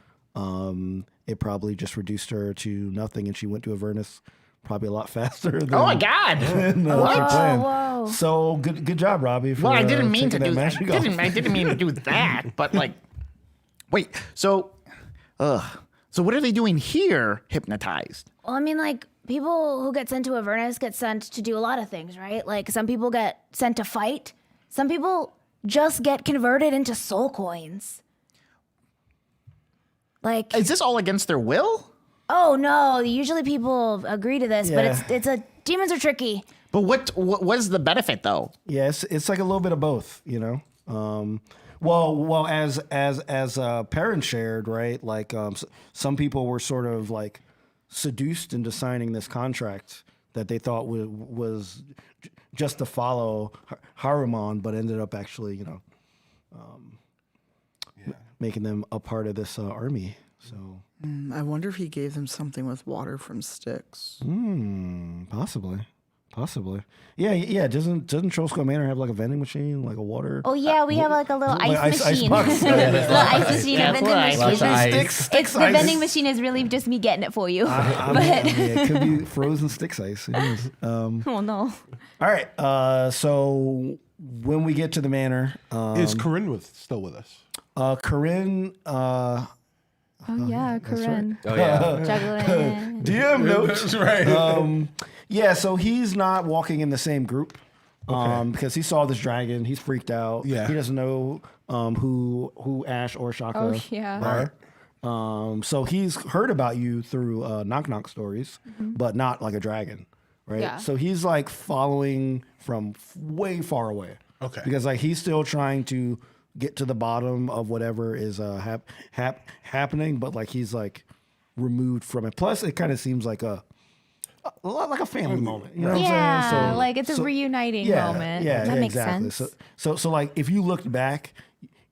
it probably just reduced her to nothing, and she went to Avernus probably a lot faster. Than, Oh my God. than, she planned. whoa. So good job, Robbie. For, Well, I didn't mean to taking do that that. magic off. I didn't mean to do that. But like, wait. So what are they doing here? Hypnotized. Well, I mean, like, people who get sent to Avernus get sent to do a lot of things, right? Like, some people get sent to fight. Some people just get converted into soul coins. Like, Is this all against their will? oh no, usually people agree to this, but Yeah. demons are tricky. But what is the benefit though? Yeah, it's like a little bit of both, you know. Well, as Perrin shared, right? Like, some people were sort of like seduced into signing this contract that they thought was just to follow Haruman, but ended up actually, you know, making them a part of this army. So I wonder if he gave them something with water from sticks. possibly, yeah. Doesn't Trollskull Manor have like a vending machine, like a water? Oh yeah, we have like a little like ice machine. box. Little ice machine, Yeah, a it's vending like- machine. Lots of ice. Sticks, It's the ice. vending machine is really just me getting it for you. I mean, it could be frozen sticks ice. It is. Oh no. All right. So when we get to the manor, Is Corinne still with us? Corinne, Oh yeah, Corinne. Oh yeah. Juggling. DM notes. right. Yeah, so he's not walking in the same group because he saw this dragon. He's freaked out. Yeah. He doesn't know who Ash or Shaka Oh, yeah. are. So he's heard about you through knock knock stories, but not like a dragon, right? Yeah. So he's like following from way far away. Okay. Because like he's still trying to get to the bottom of whatever is happening, but like he's like removed from it. Plus, it kind of seems like a lot like a family moment. You know what I'm Yeah, saying? So, like it's a reuniting moment. Yeah, That makes exactly. sense. So like if you looked back,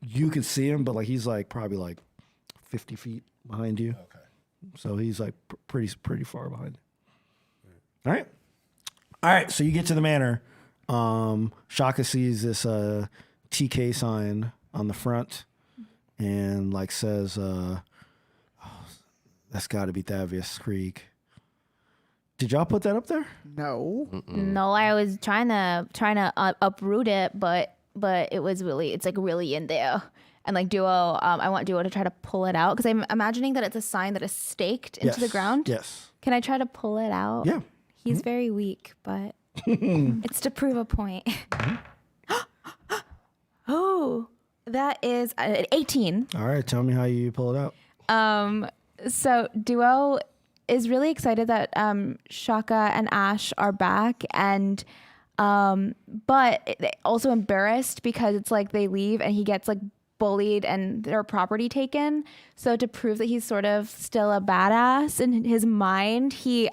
you could see him, but like he's like probably like 50 feet behind you. Okay. So he's like pretty far behind. All right. So you get to the manor. Shaka sees this TK sign on the front, and like says, "That's got to be Thavius Creek." Did y'all put that up there? No. No, I was trying to uproot it, but it's like really in there. And like Duo, I want Duo to try to pull it out because I'm imagining that it's a sign that is staked into the ground. Yes. Can I try to pull it out? Yeah. He's very weak, but it's to prove a point. Oh, that is an 18. All right. Tell me how you pull it out. So Duo is really excited that Shaka and Ash are back, and but also embarrassed because it's like they leave and he gets like bullied and their property taken. So to prove that he's sort of still a badass in his mind, he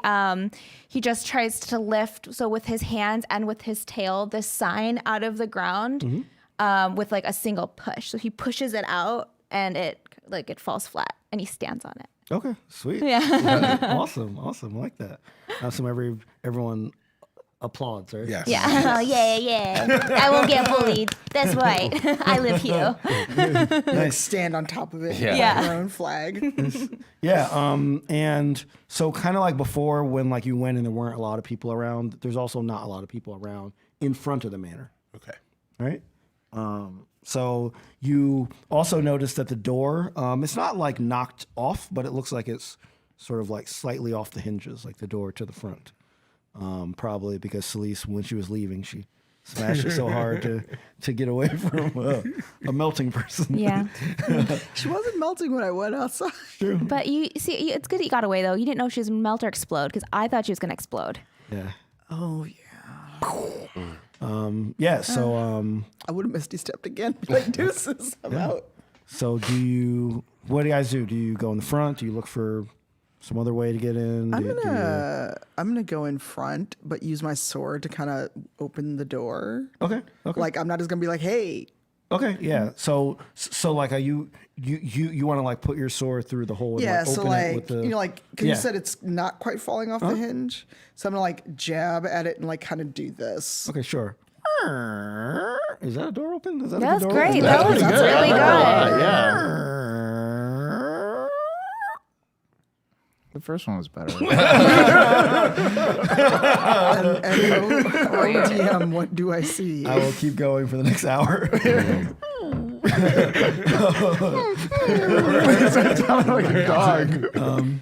just tries to lift, so with his hands and with his tail, this sign out of the ground with like a single push. So he pushes it out and it falls flat and he stands on it. Okay. Sweet. Yeah. Awesome. I like that. Awesome. Everyone applauds, right? Yes. Yeah. Yeah. I won't get bullied. That's right. I live here. Nice. Stand on top of it. Yeah. Yeah. Their own flag. Yeah. And so kind of like before when like you went and there weren't a lot of people around, there's also not a lot of people around in front of the manor. Okay. Right? So you also notice that the door, it's not like knocked off, but it looks like it's sort of like slightly off the hinges, like the door to the front. Probably because Celise, when she was leaving, she smashed it so hard to get away from a melting person. Yeah. She wasn't melting when I went outside. But you see, it's good that you got away though. You didn't know if she was gonna melt or explode because I thought she was gonna explode. Yeah. Oh yeah. Yeah. So I would have misty stepped again. Like deuces, I'm out. so what do you guys do? Do you go in the front? Do you look for some other way to get in? I'm gonna go in front, but use my sword to kind of open the door. Okay. Okay. Like I'm not just gonna be like, hey. Okay, yeah. So like, are you want to like put your sword through the hole? And, Yeah, like, so open it with like the, you know, like because Yeah. you said it's not quite falling off the hinge, so I'm gonna like jab at it and like kind of do this. Okay, sure. Is that a door open? Is that a That's good door? great. That was really good. The first one was better. And ODM, what do I see? I will keep going for the next hour. Like a dog.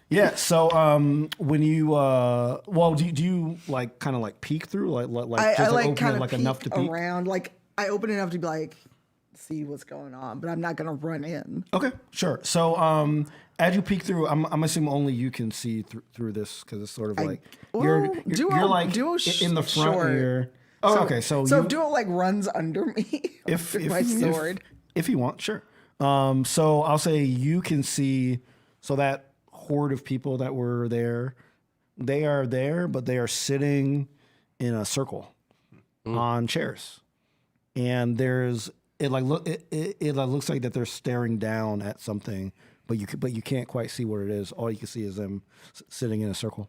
Yeah. So when you do you like kind of like peek through like I just like open kind it of like enough to peek? around. Like I open enough to be like, see what's going on, but I'm not gonna run in. Okay, sure. So as you peek through, I'm assuming only you can see through this because it's sort of like you're like in the front short. here. Oh, okay. So if Duo like runs under me if with my sword. if you want, sure. So I'll say you can see. So that horde of people that were there, they are there, but they are sitting in a circle on chairs, and there's it like looks like that they're staring down at something, but you can't quite see what it is. All you can see is them sitting in a circle.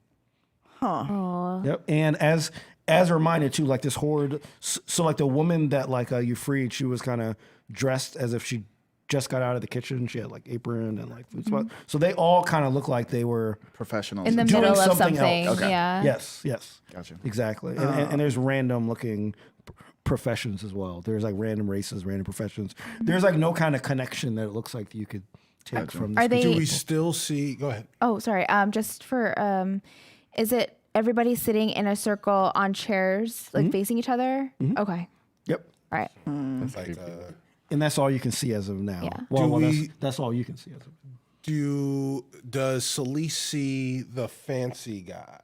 Yep. And as a reminder too, like this horde. So like the woman that like you freed, she was kind of dressed as if she just got out of the kitchen. She had like apron and like food spot. So they all kind of look like they were Professionals. In the doing middle of something something. else. Yeah. Yes. Gotcha. Exactly. And there's random looking professions as well. There's like random races, random professions. There's like no kind of connection that it looks like you could take from this. Are they? Do we still see? Go ahead. Oh, sorry. Just for is it everybody sitting in a circle on chairs, like facing each other? Okay. Yep. All right. It's like, And that's all you can see as of now. Yeah. Well, Do we- that's all you can see as of now. does Celise see the fancy guy?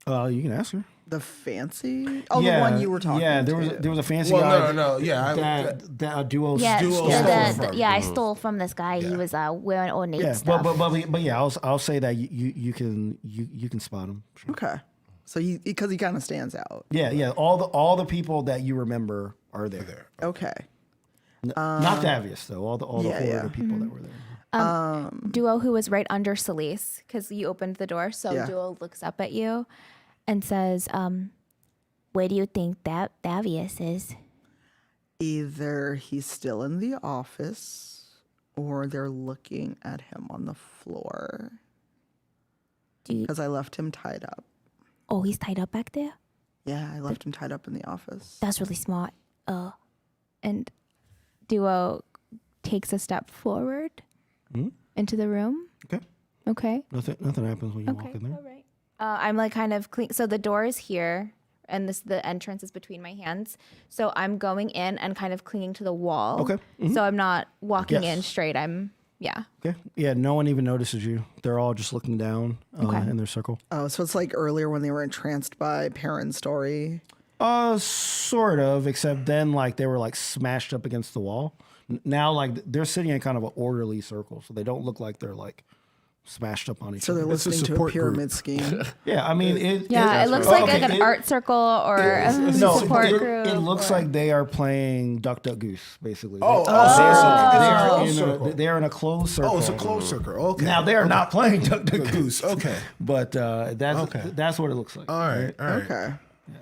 You can ask her. The fancy? Oh, the one you were talking Yeah, there to. was a fancy Well, guy. no, yeah. That duo. Yeah, Duo yeah, stole from. I stole from this guy. He was wearing ornate Yeah, stuff. but yeah, I'll say that you can spot him. Sure. Okay. So because he kind of stands out. Yeah. All the people that you remember are there. Okay. Not the obvious though. All the yeah, horde yeah. of people that were there. Duo, who was right under Celise, because you opened the door. So Yeah. Duo looks up at you and says, where do you think that Davius is? Either he's still in the office or they're looking at him on the floor. Do you, Because I left him tied up. oh, he's tied up back there? Yeah, I left him tied up in the office. That's really smart. And Duo takes a step forward into the room. Okay. Okay. Nothing happens when you walk Okay. in there. All right. I'm like kind of clean. So the door is here, and the entrance is between my hands. So I'm going in and kind of clinging to the wall. Okay. So I'm not walking Yes. in straight. Yeah. Okay. Yeah. No one even notices you. They're all just looking down in their circle. Oh, so it's like earlier when they were entranced by Perrin's story. Sort of. Except then, like they were like smashed up against the wall. Now, like they're sitting in kind of an orderly circle, so they don't look like they're like smashed up on each So other. they're It's a listening to a support group. pyramid scheme. Yeah, I mean, It looks like an art circle or a No, support it, group. it looks like they are playing Duck Duck Goose, basically. So it's They are in a closed circle. Oh, it's a closed circle. Okay. Now they are not playing Duck Duck Goose. Goose. Okay. But that's what it looks like. All right. Okay.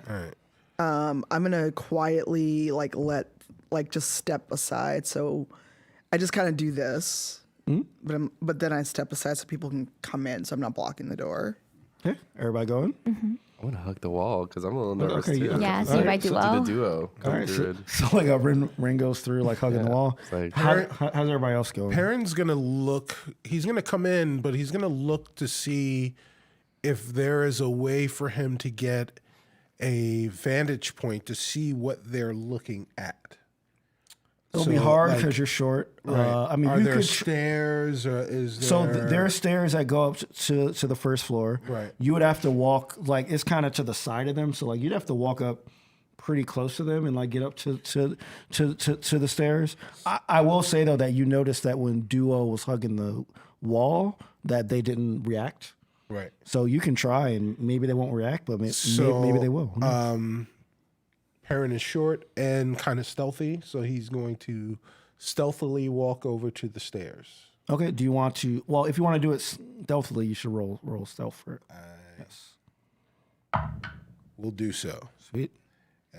All right. I'm gonna quietly just step aside. So I just kind of do this, but then I step aside so people can come in, so I'm not blocking the door. Okay, everybody going? I want to hug the wall because I'm a little nervous Okay, too. Yeah, see All if I right, do Do the well. duo. All right, so, Druid. so like Ren goes through like hugging the wall. It's like- How's everybody else going? Perrin's gonna look. He's gonna come in, but he's gonna look to see if there is a way for him to get a vantage point to see what they're looking at. It'll So, be hard like- because you're short. Right. I mean, are you there could. stairs or is there? So there are stairs that go up to the first floor. Right. You would have to walk like it's kind of to the side of them. So like you'd have to walk up pretty close to them and like get up to the stairs. I will say though that you noticed that when Duo was hugging the wall that they didn't react. Right. So you can try and maybe they won't react, but maybe they will. Who knows? Perrin is short and kind of stealthy, so he's going to stealthily walk over to the stairs. Okay. Do you want to? Well, if you want to do it stealthily, you should roll stealth for it. Yes. We'll do so. Sweet.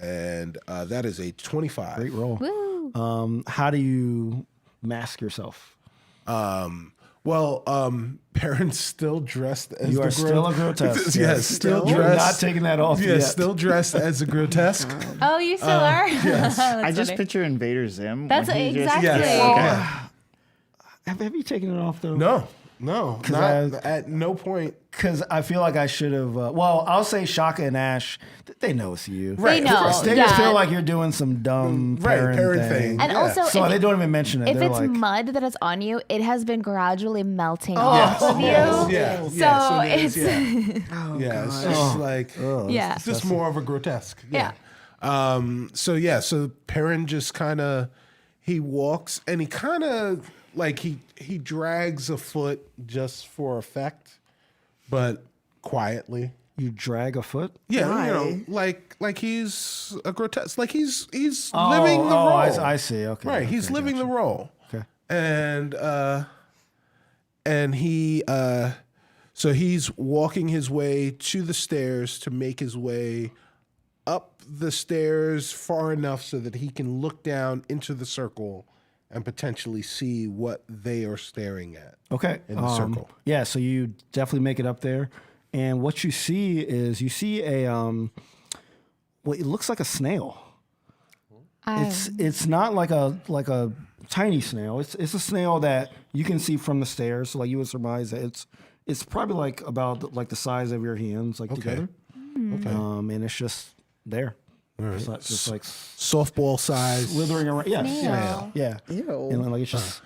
And that is a 25. Great roll. Woo. How do you mask yourself? Perrin's still dressed as You the are still a grotesque. Yes, still You're dressed. not taking that off Yes, yet. still dressed as a grotesque. Oh, you still are? Yes. I just picture Invader Zim. That's when he exactly. Yes. Have you taken it off though? No, not I- at no point. Because I feel like I should have. Well, I'll say Shaka and Ash. They know it's you. They know. They yeah. just feel like you're doing some dumb Right, parent parent thing. thing. And Yeah. also, So if, they don't even mention it. if They're it's like, mud that is on you, it has been gradually melting off of you. Yeah, So yes, it is, it's yeah, it's just like yeah. it's just more of a grotesque. Yeah. So Perrin just kind of he walks and he kind of like he drags a foot just for effect, but quietly. you drag a foot. Yeah, Why? you know, like he's a grotesque, like he's living the oh, role. I see. Okay. Right, okay, he's living gotcha. the role. Okay. And he so he's walking his way to the stairs to make his way up the stairs far enough so that he can look down into the circle and potentially see what they are staring at. Okay. In the circle. Yeah, so you definitely make it up there. And what you see is a what it looks like a snail. It's not like a tiny snail. It's a snail that you can see from the stairs. So like you would surmise that it's probably like about like the size of your hands, like together. Okay. And it's just there. It's just like Softball size. slithering around. Yeah, yeah, yeah. Ew. And then, like it's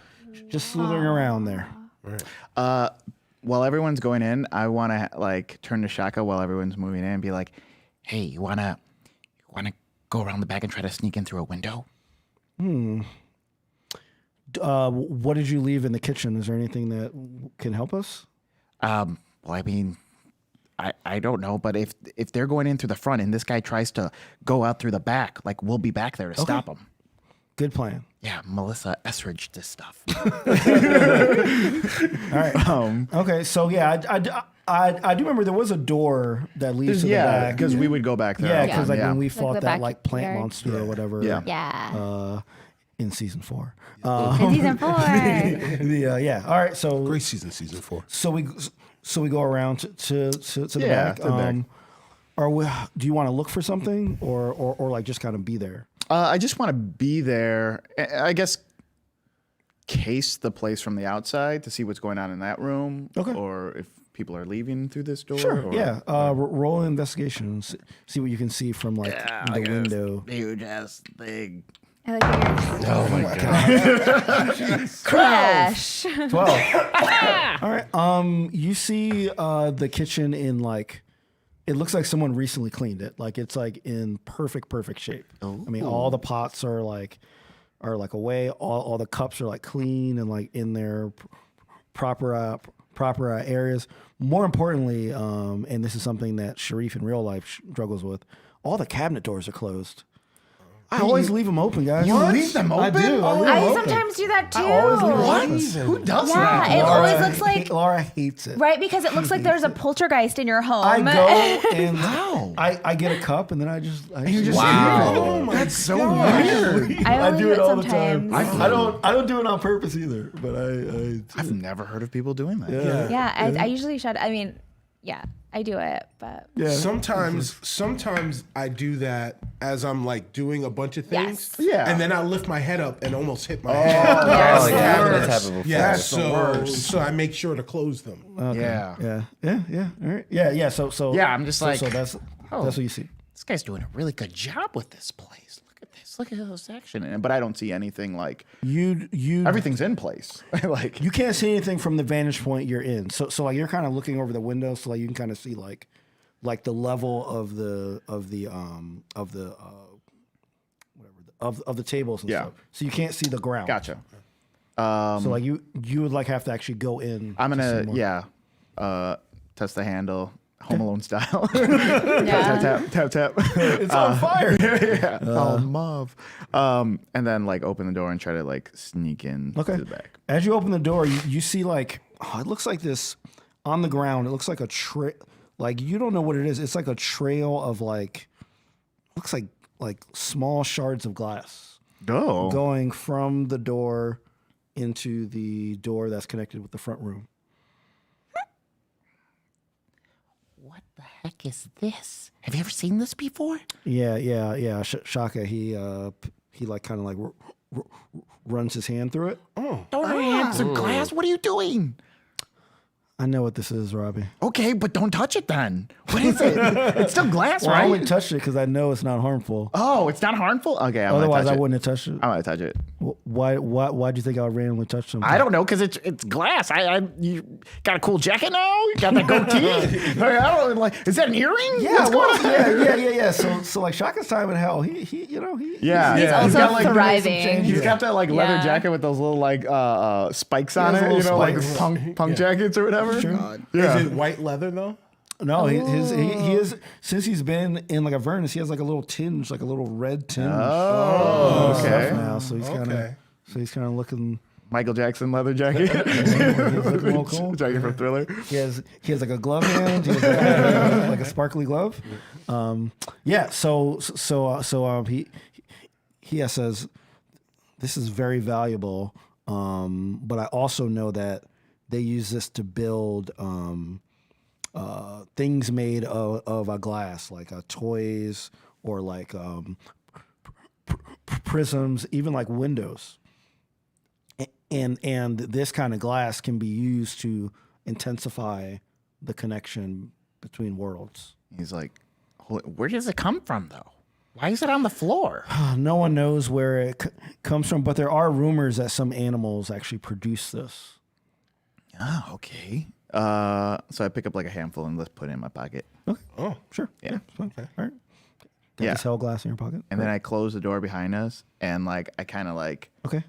just slithering around there. While everyone's going in, I want to like turn to Shaka while everyone's moving in and be like, "Hey, you wanna go around the back and try to sneak in through a window?" What did you leave in the kitchen? Is there anything that can help us? Well, I mean, I don't know, but if they're going in through the front and this guy tries to go out through the back, like we'll be back there to stop him. Good plan. Yeah, Melissa Etheridge this stuff. All right. Okay. So yeah, I do remember there was a door that leads to the yeah, back. because we would go back there. Yeah, all the because time, like when we fought the that like plant backyard. monster or whatever. Yeah. Yeah. In season 4. In season 4. Yeah. All right. So Great season 4. so we go around to the Yeah, back. to the back. Do you want to look for something or like just kind of be there? I just want to be there. I guess case the place from the outside to see what's going on in that room. Okay. Or if people are leaving through this door. Sure. Or, Yeah. Roll an investigation. See what you can see from like the window. Huge ass thing. I like yours. Oh my god. Crash. 12. All right. You see the kitchen in like, it looks like someone recently cleaned it. Like it's like in perfect shape. I mean, all the pots are like away. All the cups are like clean and like in their proper areas. More importantly, and this is something that Sharif in real life struggles with, all the cabinet doors are closed. I always leave them open, guys. You leave them I open? do. I leave them I open. sometimes do that too. I always leave them open. Who does Yeah, that? it always looks like Laura hates it. right because it looks like there's a poltergeist in your home. I go and How? I get a cup and then I just Wow. That's so weird. I only do it all sometimes. the time. I don't do it on purpose either, but I I've never heard of people doing that. Yeah, I usually shut. I mean, yeah, I do it, but Sometimes I do that as I'm like doing a bunch of things. Yes. Yeah. And then I lift my head up and almost hit my head. Yeah, like Yes. cabinets have it before. Yeah, That's so I make sure to close them. Yeah. yeah. All right. Yeah. So Yeah, I'm just like, so that's what you see. this guy's doing a really good job with this place. Look at this. Look at this action. But I don't see anything like You everything's in place. Like you can't see anything from the vantage point you're in. So like you're kind of looking over the window, so like you can kind of see like the level of the tables and Yeah. stuff. So you can't see the ground. gotcha. So like you would like have to actually go in. I'm to see gonna more. test the handle, Home Alone style. Yeah. tap tap. It's on fire. Oh, mauve. And then like open the door and try to like sneak in Okay. to the back. As you open the door, you see like it looks like this on the ground. It looks like a trail. Like you don't know what it is. It's like a trail of like looks like small shards of glass Oh. going from the door into the door that's connected with the front room. What the heck is this? Have you ever seen this before? Yeah. Shaka, he like kind of like runs his hand through it. Don't answer glass. What are you doing? I know what this is, Robbie. Okay, but don't touch it then. What is it? It's still glass, Well, I right? only touched it because I know it's not harmful. Oh, it's not harmful? Okay, I'm Otherwise, gonna touch I it. wouldn't have touched it. I'm gonna touch it. Why'd you think I would randomly touch something? I don't know, because it's glass. You got a cool jacket now? You got that goatee? I don't like. Is that an earring? Yeah, What's going on? yeah. So like Shaka's time in hell. He Yeah, He's also got, like, thriving. He's got that like leather Yeah. jacket with those little like spikes on has it, you little know, like spikes. punk jackets or whatever. Yeah. Is it white leather though? No, he is since he's been in like Avernus, he has like a little tinge, like a little red tinge. Oh, stuff okay. now, so he's kind of Okay. looking. Michael Jackson leather jacket. He's looking all cool. Jacket from Thriller. He has like a glove hand. He has like a sparkly glove. Yeah. So he says, "This is very valuable, but I also know that they use this to build things made of a glass, like toys or like prisms, even like windows. And this kind of glass can be used to intensify the connection between worlds. He's like, where does it come from though? Why is it on the floor? No one knows where it comes from, but there are rumors that some animals actually produce this. Oh, okay. So I pick up like a handful and let's put it in my pocket. Okay. Oh, Sure. Yeah. Fine. All right. Got Yeah. this hell glass in your pocket. And then I close the door behind us and like I kind of like Okay.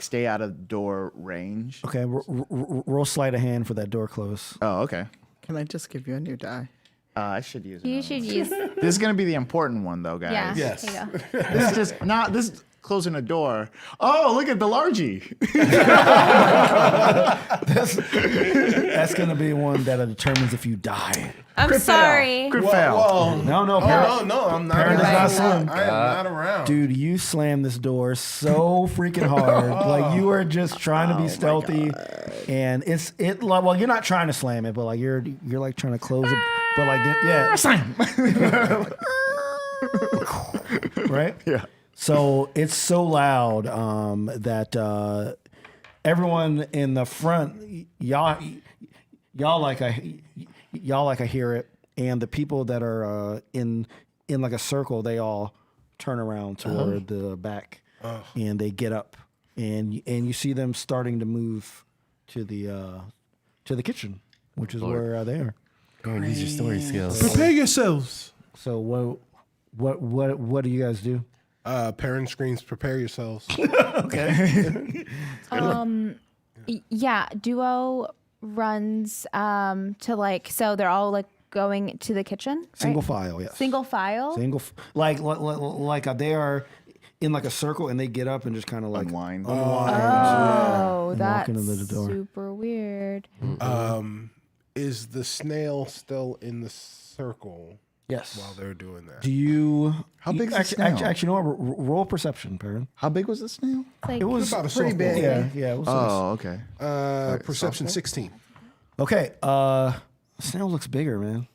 stay out of door range. Okay. Roll sleight of hand for that door close. Oh, okay. Can I just give you a new die? I should use it. You should use. This is gonna be the important one though, guys. Yeah. Yes. There you go. This is just not this is closing a door. Oh, look at the largie. That's going to be one that determines if you die. I'm sorry. Good fail. Whoa. No, No, I'm not. Parent is not slim. I am not around. Dude, you slammed this door so freaking hard. Like you were just trying to be stealthy, and well, you're not trying to slam it, but like you're like trying to close it, but like yeah, Slam. right? Yeah. So it's so loud that everyone in the front, y'all like I hear it, and the people that are in like a circle, they all turn around toward the back, and they get up, and you see them starting to move to the kitchen, which is where they are. Oh, use your story skills. Prepare yourselves. So what do you guys do? Parent screams, prepare yourselves. Yeah, Duo runs to like, so they're all like going to the kitchen. Right? Single file, yes. Single file. Like they are in like a circle, and they get up and just kind of like Unwind. Oh, and that's walk into the door. super weird. Is the snail still in the circle Yes. while they're doing that? Do you? How big's the actually, snail? actually, you know what? Roll perception, Perrin. How big was the snail? Like, It was about a pretty softball. big. Yeah. It was Oh, okay. Perception 16. okay. Snail looks bigger, man.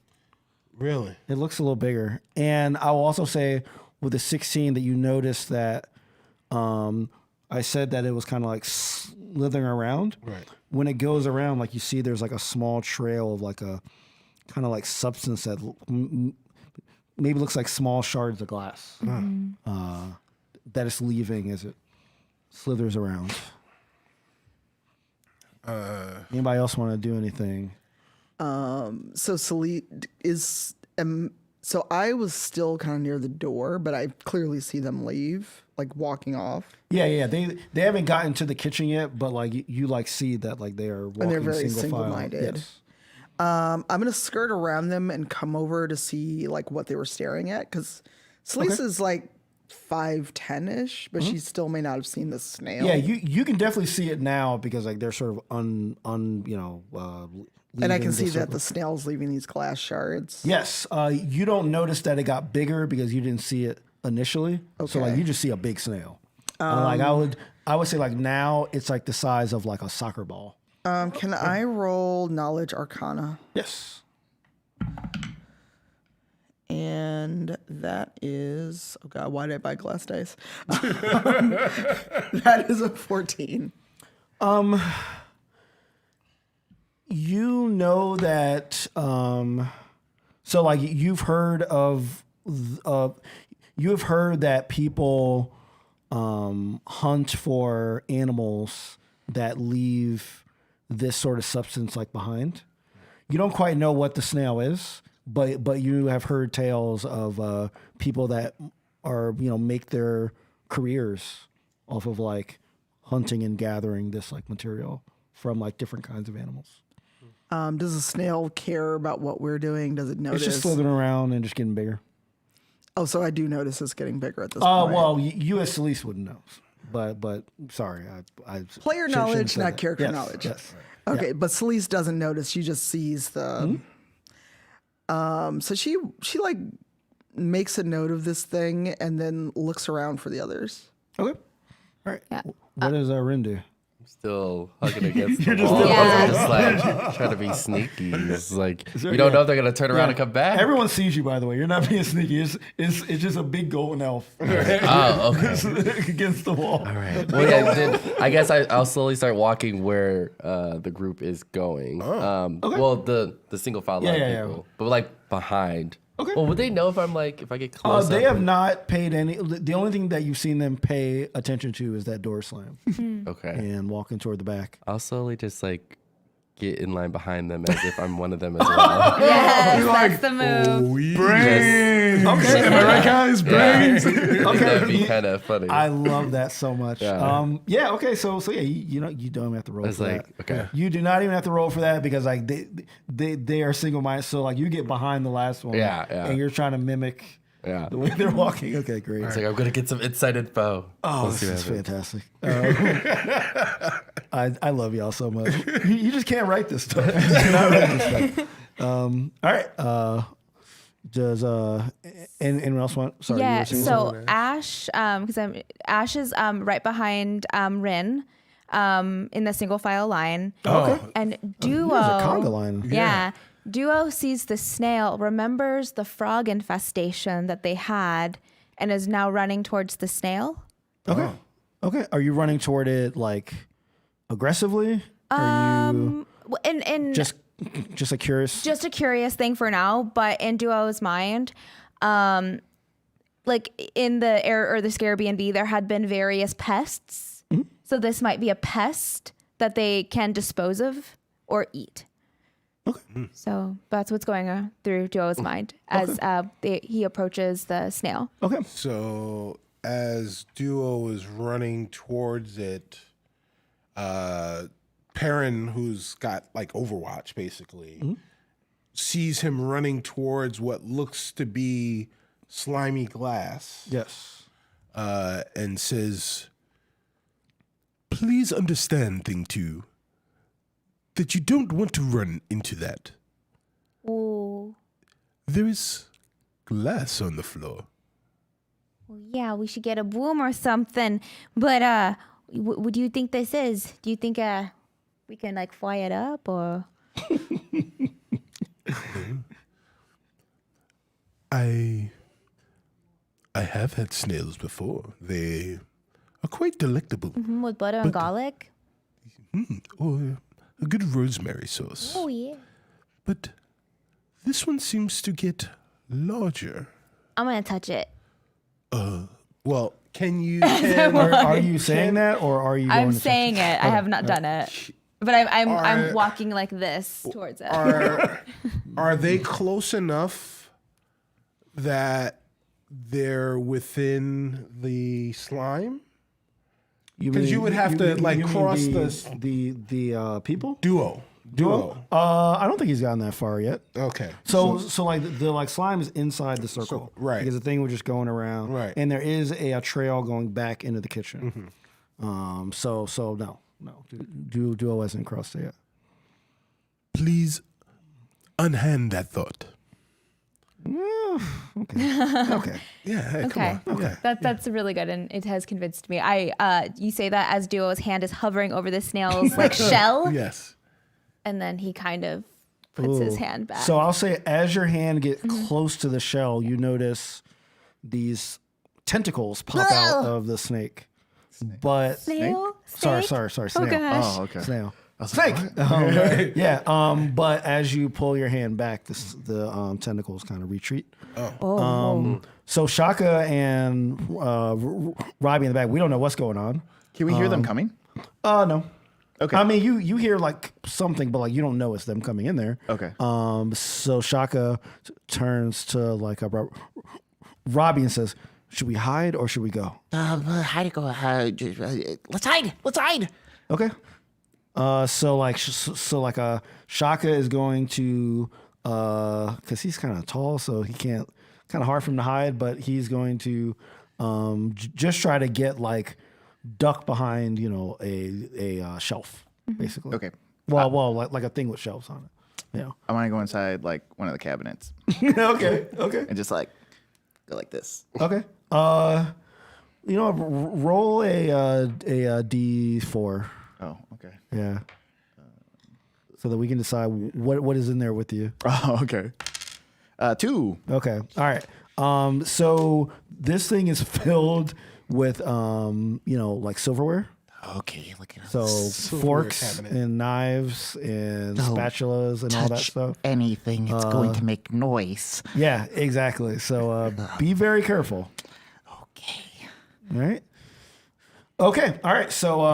Really? It looks a little bigger, and I will also say with the 16 that you notice that I said that it was kind of like slithering around. Right. When it goes around, like you see, there's like a small trail of like a kind of like substance that maybe looks like small shards of glass that it's leaving as it slithers around. Anybody else want to do anything? So Celine is. So I was still kind of near the door, but I clearly see them leave, like walking off. Yeah. They haven't gotten to the kitchen yet, but like you like see that like they are walking And they're very single file. single-minded. Yes. I'm gonna skirt around them and come over to see like what they were staring at, because Celise is like 5'10" ish, but she still may not have seen the snail. Yeah, you can definitely see it now because like they're sort of and I leaving can see that circle. the snail's leaving these glass shards. Yes, you don't notice that it got bigger because you didn't see it initially. So like Okay. you just see a big snail. Like I would say like now it's like the size of like a soccer ball. Can I roll Knowledge Arcana? Yes. And that is, oh God, why did I buy glass dice? That is a 14. You know that so like you've heard that people hunt for animals that leave this sort of substance like behind. You don't quite know what the snail is, but you have heard tales of people that are make their careers off of like hunting and gathering this like material from like different kinds of animals. Does the snail care about what we're doing? Does it notice? It's just slithering around and just getting bigger. Oh, so I do notice it's getting bigger at this point. Well, you as Celise wouldn't know, but sorry, I Player shouldn't knowledge, say not that. character Yes, knowledge. Yes. Okay, but Celise doesn't notice. She just sees the. So she like makes a note of this thing and then looks around for the others. Okay. All right. Yeah. What does Rin do? Still hugging against the wall. Yeah. Just like trying to be sneaky. It's like you don't know if they're gonna turn around and come back. Everyone sees you, by the way. You're not being sneaky. It's just a big golden elf Oh, okay. against the wall. All right. Well, yeah. Then I guess I'll slowly start walking where the group is going. Well, the single file line Yeah. people, but like behind. Okay. Well, would they know if I get close? They up? have not paid any. The only thing that you've seen them pay attention to is that door slam Okay. and walking toward the back. I'll slowly just like get in line behind them as if I'm one of them as well. Yes, that's the move. Brains. Okay. Am I right, guys? Brains. That'd be kind of funny. I love that so much. Yeah. Okay. So yeah, you don't even have to roll It's for like, that. okay. You do not even have to roll for that because like they are single minded. So like you get behind the last one. Yeah. And you're trying to mimic Yeah. the way they're walking. Okay, great. It's like I'm gonna get some inside info. Oh, Let's see this what is happens. fantastic. I love y'all so much. You just can't write this stuff. You cannot write this stuff. All right. Does anyone else want? Sorry. you Yeah, were saying so something? Ash, because Ash is right behind Rin, in the single file line. Okay. And Duo, There's a conga line. yeah, Duo sees the snail, remembers the frog infestation that they had, and is now running towards the snail. Okay. Okay. Are you running toward it like aggressively? Are you And just a curious? just a curious thing for now, but in Duo's mind, like in the air or the Scarabnb, there had been various pests. So this might be a pest that they can dispose of or eat. Okay. So that's what's going on through Duo's mind as he approaches the snail. Okay. So as Duo is running towards it, Perrin, who's got like Overwatch basically, sees him running towards what looks to be slimy glass, Yes. and says, "Please understand, Thing 2, that you don't want to run into that. Ooh. There is glass on the floor." Well, yeah, we should get a broom or something. But what do you think this is? Do you think we can like fly it up or? I have had snails before. They are quite delectable. With butter and garlic? Or a good rosemary sauce. Oh, yeah. But this one seems to get larger. I'm gonna touch it. Well, can you? Are you saying that, or are you? I'm going to saying it. I have not done it, but I'm walking like this towards it. Are they close enough that they're within the slime? Because you would have to like cross the people. Duo. I don't think he's gotten that far yet. Okay. So like the like slime is inside the circle, right? Because the thing was just going around, right? And there is a trail going back into the kitchen. So no, Duo hasn't crossed it yet. Please unhand that thought. Okay. Yeah. Hey, Okay. Come on. Okay. That's really good, and it has convinced me. You say that as Duo's hand is hovering over the snail's like shell, Yes. and then he kind of puts his hand back. So I'll say, as your hand gets close to the shell, you notice these tentacles pop out of the snake. But snail? sorry, Snake? snail. Oh gosh. Oh, okay. Snail. Snake. But as you pull your hand back, the tentacles kind of retreat. So Shaka and Robbie in the back, we don't know what's going on. Can we hear them coming? No. Okay. I mean, you hear like something, but like you don't know it's them coming in there. Okay. So Shaka turns to like Robbie and says, "Should we hide or should we go?" Hide to go. Let's hide. Let's hide. Okay. So Shaka is going to because he's kind of tall, so he can't. Kind of hard for him to hide, but he's going to just try to get like duck behind, a shelf, basically. Okay. Well, like a thing with shelves on it. Yeah. I want to go inside like one of the cabinets Okay. and just like go like this. Okay. Roll a D4. Oh, okay. Yeah. So that we can decide what is in there with you. Oh, okay. 2. Okay. All right. So this thing is filled with like silverware. Okay, look at So Silverware forks cabinet. and knives and spatulas and all that stuff. anything. It's going to make noise. Yeah, exactly. So be very careful. Okay. All right. Okay. All right. So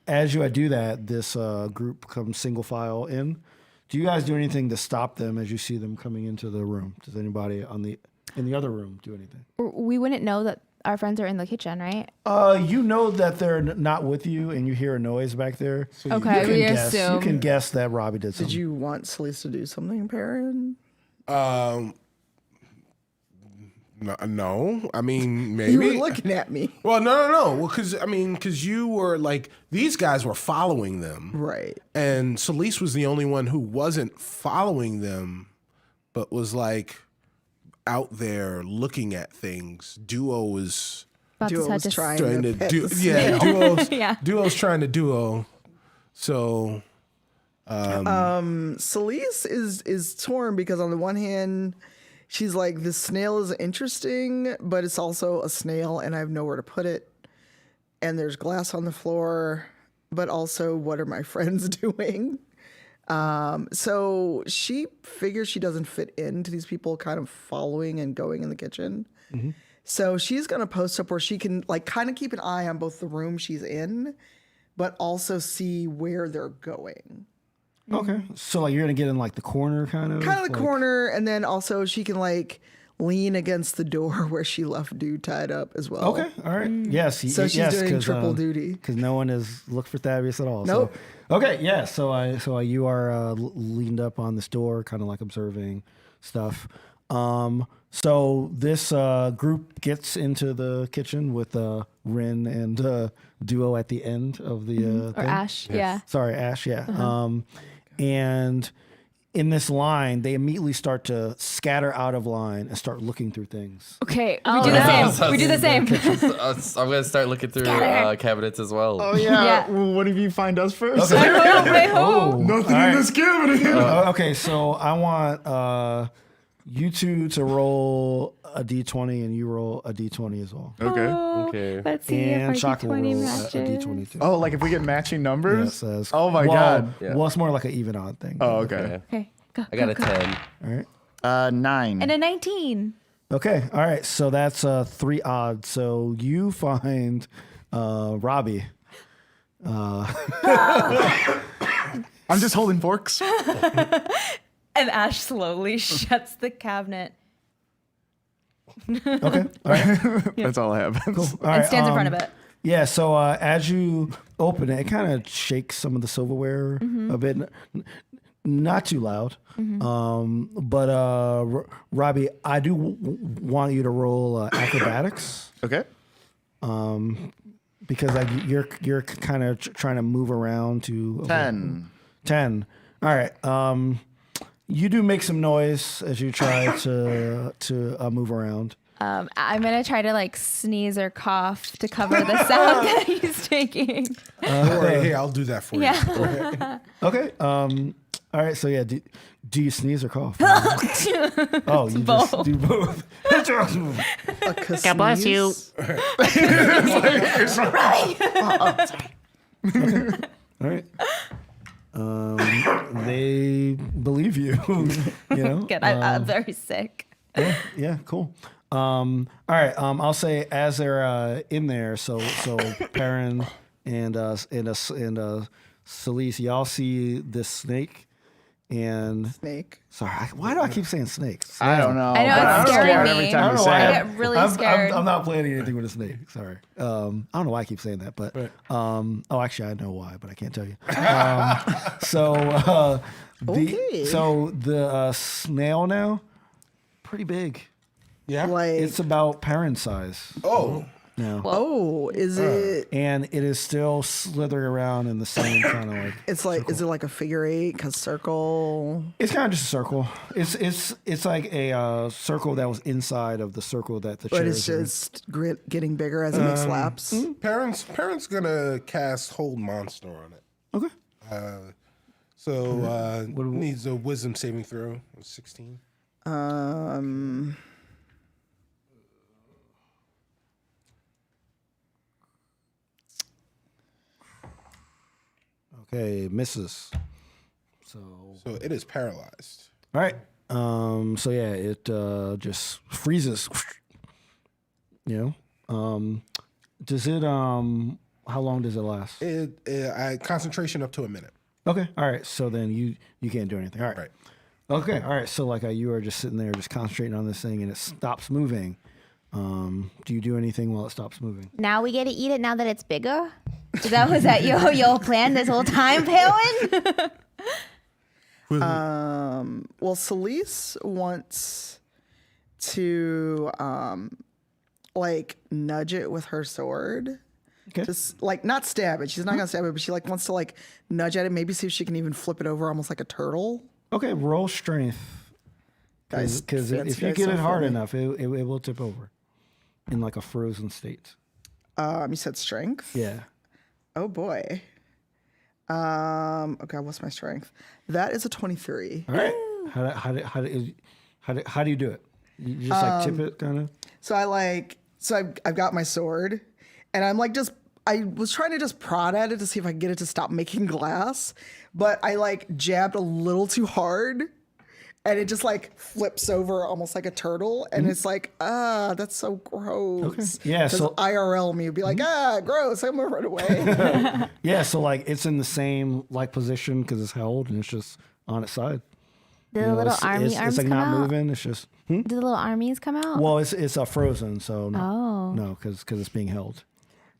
as you do that, this group comes single file in. Do you guys do anything to stop them as you see them coming into the room? Does anybody in the other room do anything? We wouldn't know that our friends are in the kitchen, right? You know that they're not with you, and you hear a noise back there. So Okay, we guess, assume. You can guess that Robbie did something. Did you want Celeste to do something, Perrin? No. I mean, maybe. You were looking at me. Well, no. Well, because you were like, these guys were following them. Right. And Celeste was the only one who wasn't following them, but was like out there looking at things. Duo was About to Duo touch was us. trying trying to to pet do. the Yeah, snail. Duo's trying to duo. So Celeste is torn because on the one hand, she's like, the snail is interesting, but it's also a snail and I have nowhere to put it. And there's glass on the floor, but also what are my friends doing? So she figures she doesn't fit into these people kind of following and going in the kitchen. Mm-hmm. So she's going to post up where she can like kind of keep an eye on both the room she's in, but also see where they're going. Okay. So like you're gonna get in like the corner kind of. Kind of the like- corner, and then also she can like lean against the door where she left dude tied up as well. Okay. All right. Yes. So she's doing triple duty. because no one has looked for Thaddeus at all. Nope. So, okay. Yeah. So you are leaned up on this door, kind of like observing stuff. So this group gets into the kitchen with Rin and Duo at the end of the Or thing. Ash, yeah. Sorry, Ash. Yeah. And in this line, they immediately start to scatter out of line and start looking through things. Okay, we do the same. We do the same. I'm gonna start looking through cabinets as well. Oh yeah. Yeah. Well, what if you find us first? I hope. Nothing in this cabinet. Okay, so I want you two to roll a d20 and you roll a d20 as well. Okay. Okay. Let's see And if our Shaka will D20 roll a matches. d20 too. Oh, like if we get matching numbers? Yes, Oh my God. Yeah. Well, it's more like an even odd thing. Oh, okay. Okay. Okay, go. I got a 10. All right. 9. And a 19. Okay, all right. So that's 3 odds. So you find Robbie. I'm just holding forks. And Ash slowly shuts the cabinet Okay, all right. That's all I have. All and right, stands in front of it. Yeah, so as you open it, it kind of shakes some of the silverware a bit. Not too loud. But Robbie, I do want you to roll acrobatics Okay. because like you're kind of trying to move around to 10. 10. All right. You do make some noise as you try to move around. I'm gonna try to like sneeze or cough to cover the sound that he's taking. Don't worry, hey, I'll do that for you. Yeah. Okay. All right. So yeah, do you sneeze or cough? Oh, you both. just do both. God bless you. All right. They believe you. You know. Good. I'm very sick. Yeah. Cool. All right. I'll say as they're in there. So Perrin and Celise, y'all see this snake. And Snake. sorry, why do I keep saying snakes? I don't know. I know, but it's I'm scaring scared me. every I time don't you know say why. I it. get really I'm scared. I'm not planning anything with a snake. Sorry. I don't know why I keep saying that, but actually I know why, but I can't tell you. The snail now, pretty big. Yeah. Like, It's about parent size Oh. now, oh, is it? and it is still slithering around in the same kind of like. It's like, is it like a figure 8? Cause circle. It's kind of just a circle. It's like a circle that was inside of the circle that the chair But is it's in. just getting bigger as it makes laps. Parents gonna cast Hold Monster on it. Okay. Needs a wisdom saving throw of 16. Okay, misses. So So it is paralyzed. all right. So yeah, it just freezes. You know. Does it? How long does it last? Concentration up to a minute. Okay. All right. So then you can't do anything. All right. Right. Okay. All right. So like you are just sitting there, just concentrating on this thing, and it stops moving. Do you do anything while it stops moving? Now we get to eat it now that it's bigger? Was that your plan this whole time, Perrin? Well, Celise wants to like nudge it with her sword. Okay. Just like not stab it. She's not gonna stab it, but she like wants to like nudge at it, maybe see if she can even flip it over almost like a turtle. Okay. Roll strength. Guys, Because if fancy you guys get it so hard funny. enough, it will tip over in like a frozen state. You said strength? Yeah. Oh boy. Okay, what's my strength? That is a 23. All right. How do you do it? You just like tip it, kind of. So I've got my sword, and I'm like I was trying to just prod at it to see if I can get it to stop making glass, but I like jabbed a little too hard, and it just like flips over almost like a turtle, and it's like, that's so gross. Yeah, 'Cause so- IRL me would be like, gross, I'm gonna run away. Yeah. So like it's in the same like position because it's held and it's just on its side. Do You the know, little it's, army it's, arms it's like come not out? moving. It's just. Do the little armies come out? Well, it's frozen, so no. Oh. No, because it's being held.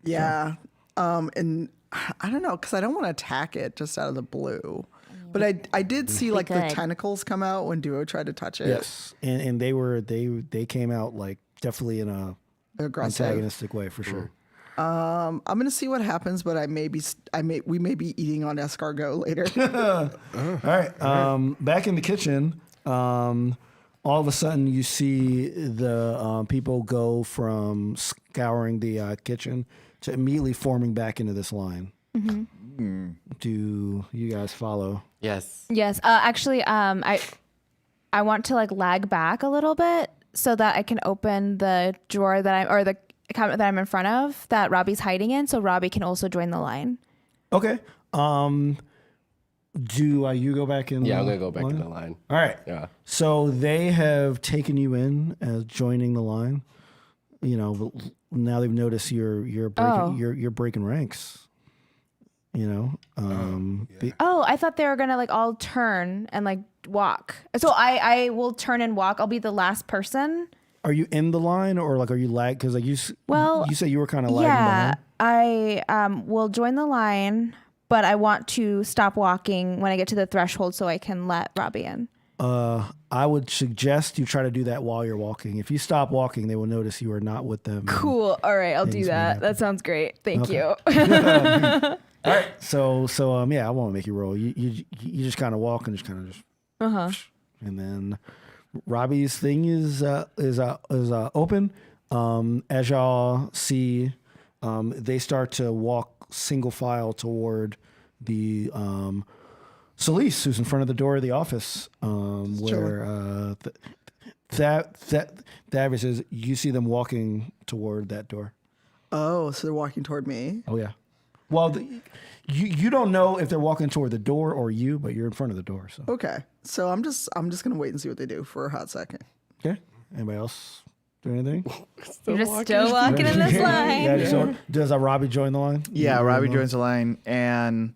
Yeah. And I don't know, because I don't want to attack it just out of the blue. But I did see like the could. tentacles come out when Duo tried to touch it. Yes, and they came out like definitely in a Aggressive. antagonistic way for sure. I'm gonna see what happens, but we may be eating on escargot later. All right. Back in the kitchen, all of a sudden you see the people go from scouring the kitchen to immediately forming back into this line. Do you guys follow? Yes. Yes. Actually, I want to like lag back a little bit so that I can open the drawer the cabinet that I'm in front of that Robbie's hiding in, so Robbie can also join the line. Okay. Do you go back in? Yeah, the I'm gonna go back line? in the line. All right. Yeah. So they have taken you in as joining the line. You know, but now they've noticed you're breaking you're breaking ranks. You know, Oh, I thought they were gonna like all turn and like walk. So I will turn and walk. I'll be the last person. are you in the line or like are you lag? Because like you say you were kind of lagging Yeah, behind. I will join the line, but I want to stop walking when I get to the threshold so I can let Robbie in. I would suggest you try to do that while you're walking. If you stop walking, they will notice you are not with them. Cool. All right, I'll do Things may that. happen. That sounds great. Thank you. All right. So yeah, I won't make you roll. You just kind of walk and just kind of just. And then Robbie's thing is open. As y'all see, they start to walk single file toward the Celise, who's in front of the door of the office, where Thavius says, you see them walking toward that door. Oh, so they're walking toward me. Oh yeah. Well, you don't know if they're walking toward the door or you, but you're in front of the door. So Okay, so I'm just gonna wait and see what they do for a hot second. okay. Anybody else do anything? You're just still walking in this line. Yeah. Does Robbie join the line? Yeah, Robbie joins the line, and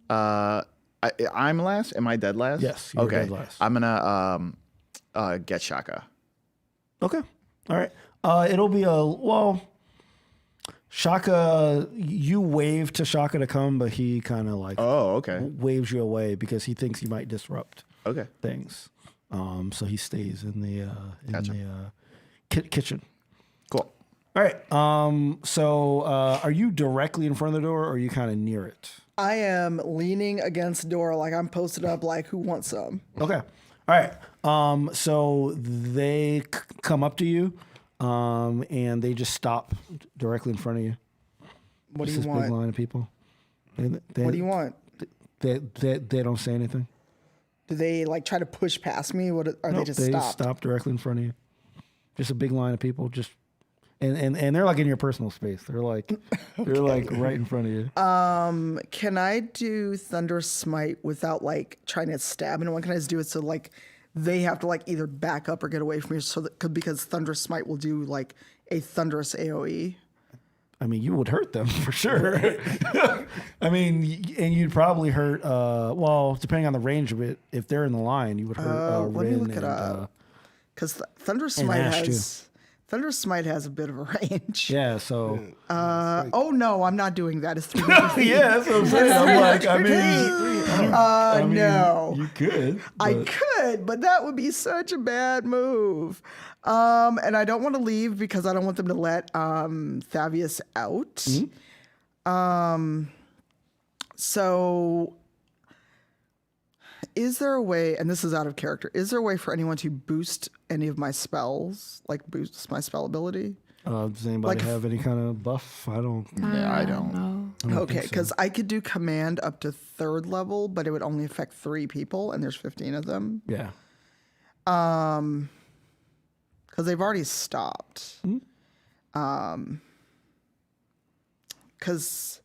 I'm last. Am I dead last? Yes, you're okay. dead last. I'm gonna get Shaka. Okay. All right. It'll be Shaka. You wave to Shaka to come, but he kind of like Oh, okay. waves you away because he thinks you might disrupt Okay. things. So he stays in the kitchen. Cool. All right. So are you directly in front of the door, or are you kind of near it? I am leaning against the door like I'm posted up like who wants some. Okay. All right. So they come up to you, and they just stop directly in front of you. What do Just you this big want? line of people. They, What do you want? They don't say anything. Do they like try to push past me? What are they Nope, just they stopped? stop directly in front of you. Just a big line of people. Just and they're like in your personal space. They're like like right in front of you. Can I do Thunder Smite without like trying to stab anyone? Can I just do it so like they have to like either back up or get away from me? So that because Thunder Smite will do like a thunderous AOE. I mean, you would hurt them for sure. I mean, and you'd probably hurt. Well, depending on the range of it, if they're in the line, you would hurt Let me Rin look it and up. Because Thunder Smite Ash, too. Thunder Smite has a bit of a range. yeah. So Oh no, I'm not doing that. It's 300 feet. yeah, that's what I'm saying. I'm like, I mean, No. you could. I but- could, but that would be such a bad move. And I don't want to leave because I don't want them to let Thavius out. So is there a way, and this is out of character, is there a way for anyone to boost any of my spells? Like boost my spell ability? does anybody like- have any kind of buff? I don't. Yeah, I don't. Okay, because I could do command up to 3rd level, but it would only affect 3 people, and there's 15 of them. Yeah. Because they've already stopped. Because,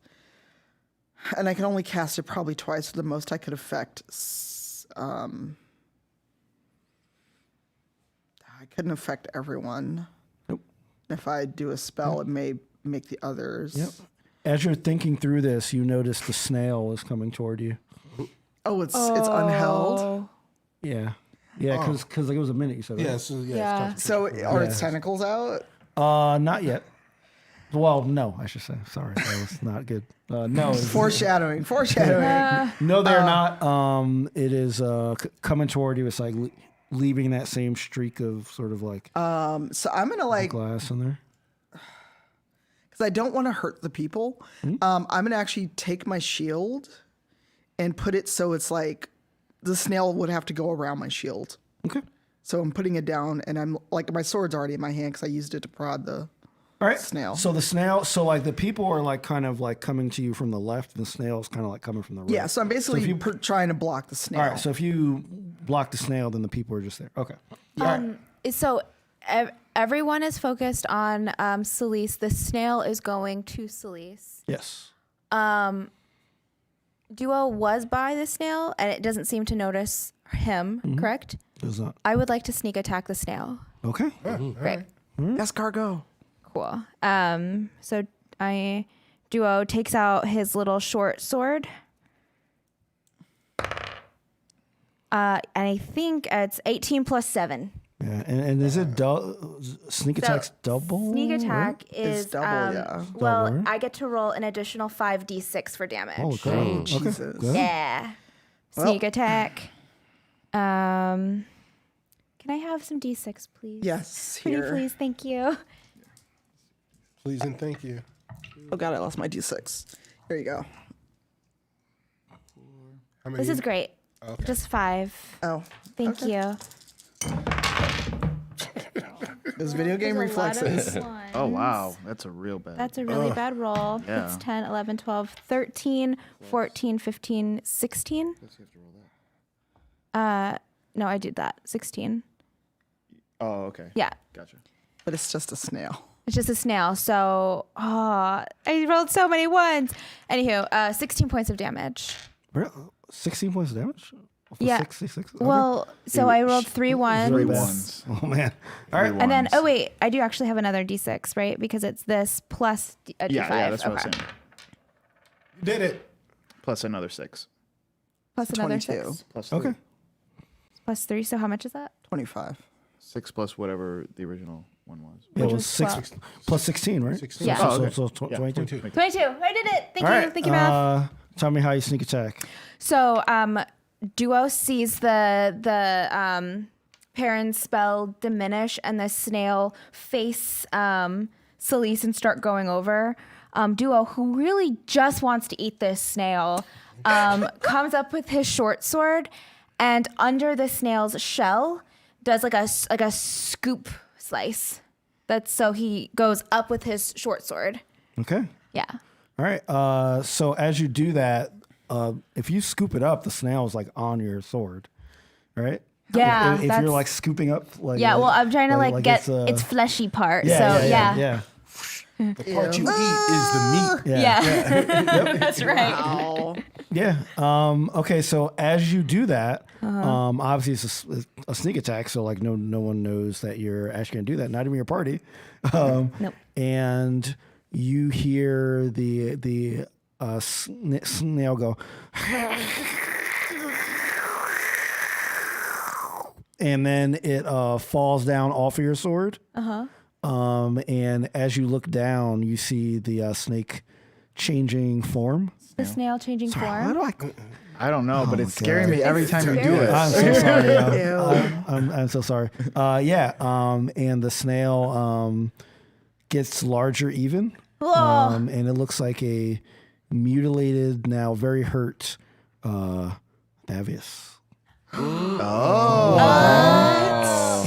and I can only cast it probably twice. So the most I could affect. I couldn't affect everyone. Nope. If I do a spell, it may make the others. Yep. As you're thinking through this, you notice the snail is coming toward you. Oh, it's unheld. Yeah. Yeah, because like it was a minute you said. Right? Yeah, so Yeah. So are its tentacles out? Not yet. Well, no, I should say. Sorry, that was not good. No, Foreshadowing. no, they're not. It is coming toward you. It's like leaving that same streak of sort of like So I'm gonna like, glass in there. because I don't want to hurt the people. I'm gonna actually take my shield and put it so it's like the snail would have to go around my shield. Okay. So I'm putting it down, and I'm like, my sword's already in my hand because I used it to prod the All right. snail. So the snail. So like the people are like kind of like coming to you from the left, and the snail's kind of like coming from the right. Yeah, so I'm basically if you- trying to block the snail. All right. So if you block the snail, then the people are just there. Okay. All right. So everyone is focused on Celise. The snail is going to Celise. Yes. Duo was by the snail, and it doesn't seem to notice him. Correct? Does not. I would like to sneak attack the snail. Okay. Great. Escargot. Cool. So Duo takes out his little short sword. And I think it's 18 plus 7. Yeah, and is it sneak attack's double? Sneak attack It's is double, yeah. Well, Double, right? I get to roll an additional 5d6 for damage. Oh, God. Okay, Jesus. good. Yeah. Sneak attack. Can I have some d6, please? Yes, Pretty here. please, thank you. Please and thank you. Oh God, I lost my D6. Here you go. How many? This is great. Just 5. Oh, Thank you. those video game There's a lot of reflexes. ones. Oh wow, that's a real bad. That's a really bad roll. Yeah. It's 10, 11, 12, 13, 14, 15, 16. No, I did that. 16. Oh okay. Yeah. Gotcha. But it's just a snail. It's just a snail. So, I rolled so many ones. Anywho, 16 points of damage. 16 points of damage? For Yeah. 66? Okay. Well, so I rolled 3 ones. 3 ones. Oh, man. All right. And then, oh wait, I do actually have another d6, right? Because it's this plus a d5. Yeah, that's what I was saying. You did it. Plus another 6. Plus another 22. 6. Plus 3. Okay. Plus 3, so how much is that? 25. 6 plus whatever the original one was. It Which was was 6 12. plus 16, right? 16. Yeah. So, Oh, okay. so Yeah, 22. 22. 22. I did it. Thank All you. right. Thank you, Math. Tell me how you sneak attack. So, Duo sees the Perrin spell diminish and the snail face Celise and start going over. Duo, who really just wants to eat this snail, comes up with his short sword and under the snail's shell does like a scoop slice. That's so he goes up with his short sword. Okay. Yeah. All right. So as you do that, if you scoop it up, the snail is like on your sword, right? Yeah, If you're that's- like scooping up, like Yeah, well, I'm trying to like get it's, its fleshy part. yeah, so yeah. The part you eat is the meat. Yeah. That's right. Oh. Yeah. Okay. So as you do that, obviously it's a sneak attack. So like no one knows that you're actually gonna do that. Not even your party. Nope. And you hear the snail go, and then it falls down off of your sword. And as you look down, you see the snake changing form. The snail changing How form. do I? I don't know, but it's God. scaring me every time you do it. I'm so sorry. Ew. I'm so sorry. Yeah. And the snail gets larger even. Whoa. And it looks like a mutilated, now very hurt Davius.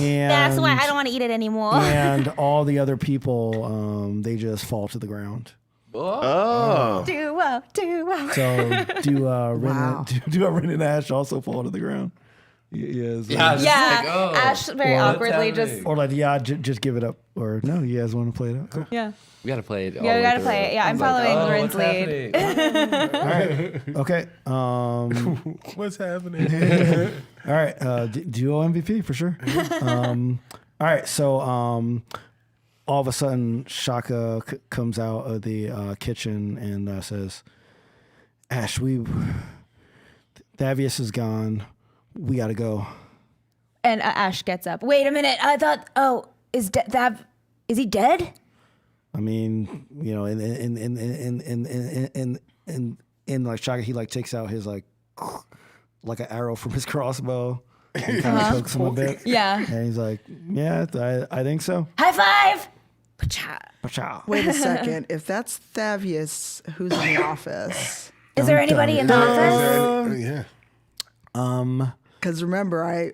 And, That's why I don't want to eat it anymore. and all the other people, they just fall to the ground. Oh. Duo. So do Rin and Ash also fall to the ground? Yes. Yeah, just Yeah. like, oh, Ash very Well, awkwardly what's just. happening? Or like, yeah, just give it up. Or no, you guys want to play it out? Cool. Yeah. We gotta play it. all Yeah, the we way gotta through. play it. Yeah, I'm I was like, following oh, Rin's what's lead. happening? Okay. What's happening? All right. Duo MVP for sure. All right. So all of a sudden, Shaka comes out of the kitchen and says, Ash, Davius is gone. We got to go. And Ash gets up. Wait a minute. I thought. Oh, is he dead? I mean, you know, in like Shaka, he like takes out his like an arrow from his crossbow and kind of pokes him a bit. Yeah. And he's like, yeah, I think so. High five. Pacha. Pachow. Wait a second. If that's Thavius, who's in the office? Is there anybody in the office? Yeah. Because remember, I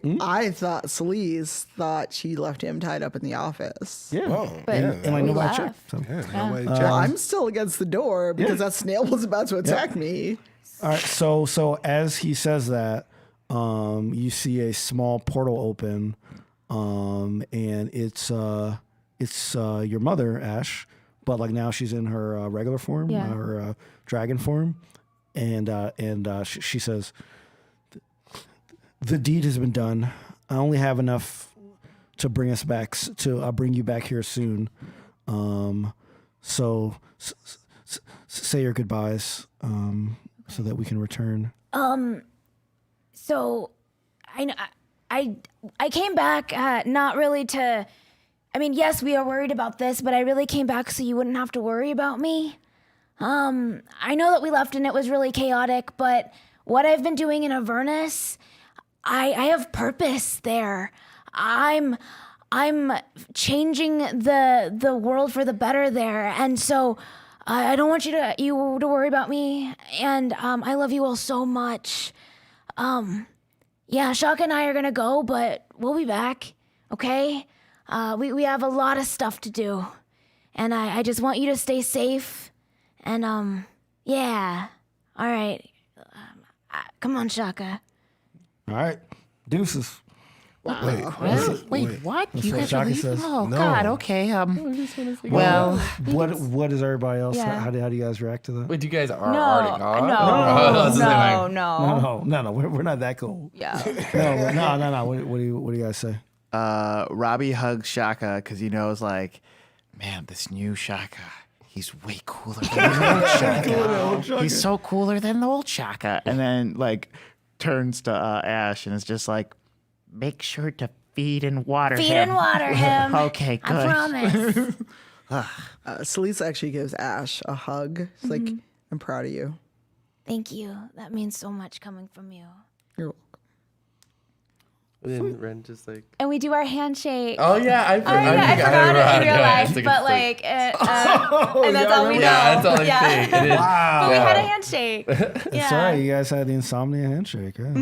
thought Celise thought she left him tied up in the office. Yeah. Oh, But yeah. And like we nobody left. checked. So. Yeah, nobody Well, checked. I'm still against the door because that snail was about to attack me. All right, so as he says that, you see a small portal open, and it's your mother, Ash, but like now she's in her regular form, Yeah. her dragon form, she says, "The deed has been done. I only have enough to bring us back. I'll bring you back here soon. So say your goodbyes, so that we can return." So, I came back not really to. I mean, yes, we are worried about this, but I really came back so you wouldn't have to worry about me. I know that we left and it was really chaotic, but what I've been doing in Avernus, I have purpose there. I'm changing the world for the better there, and so I don't want you to worry about me. And I love you all so much. Yeah, Shaka and I are gonna go, but we'll be back. Okay? We have a lot of stuff to do, and I just want you to stay safe. And yeah. All right. Come on, Shaka. All right, deuces. Wait, What? You what guys are Shaka leaving? says. Oh No. God. Okay. Well, What does everybody else? Yeah. How do you guys react to that? Wait, you guys are No, already gone? no. We're not that cool. Yeah. No. What do you guys say? Robbie hugs Shaka because he knows, like, man, this new Shaka, he's way cooler than the old Shaka. He's so cooler than the old Shaka. And then, like, turns to Ash and is just like, make sure to feed and water Feed him. and water him. Okay, good. I promise. Celeste actually gives Ash a hug. She's like, I'm proud of you. Thank you. That means so much coming from you. You're welcome. And Ren just like, And we do our handshake. oh yeah, I forgot it in real life, It's but like, and that's all we know. yeah, that's all I think. It is. But we had a handshake. It's all right. You guys had the insomnia handshake. Huh?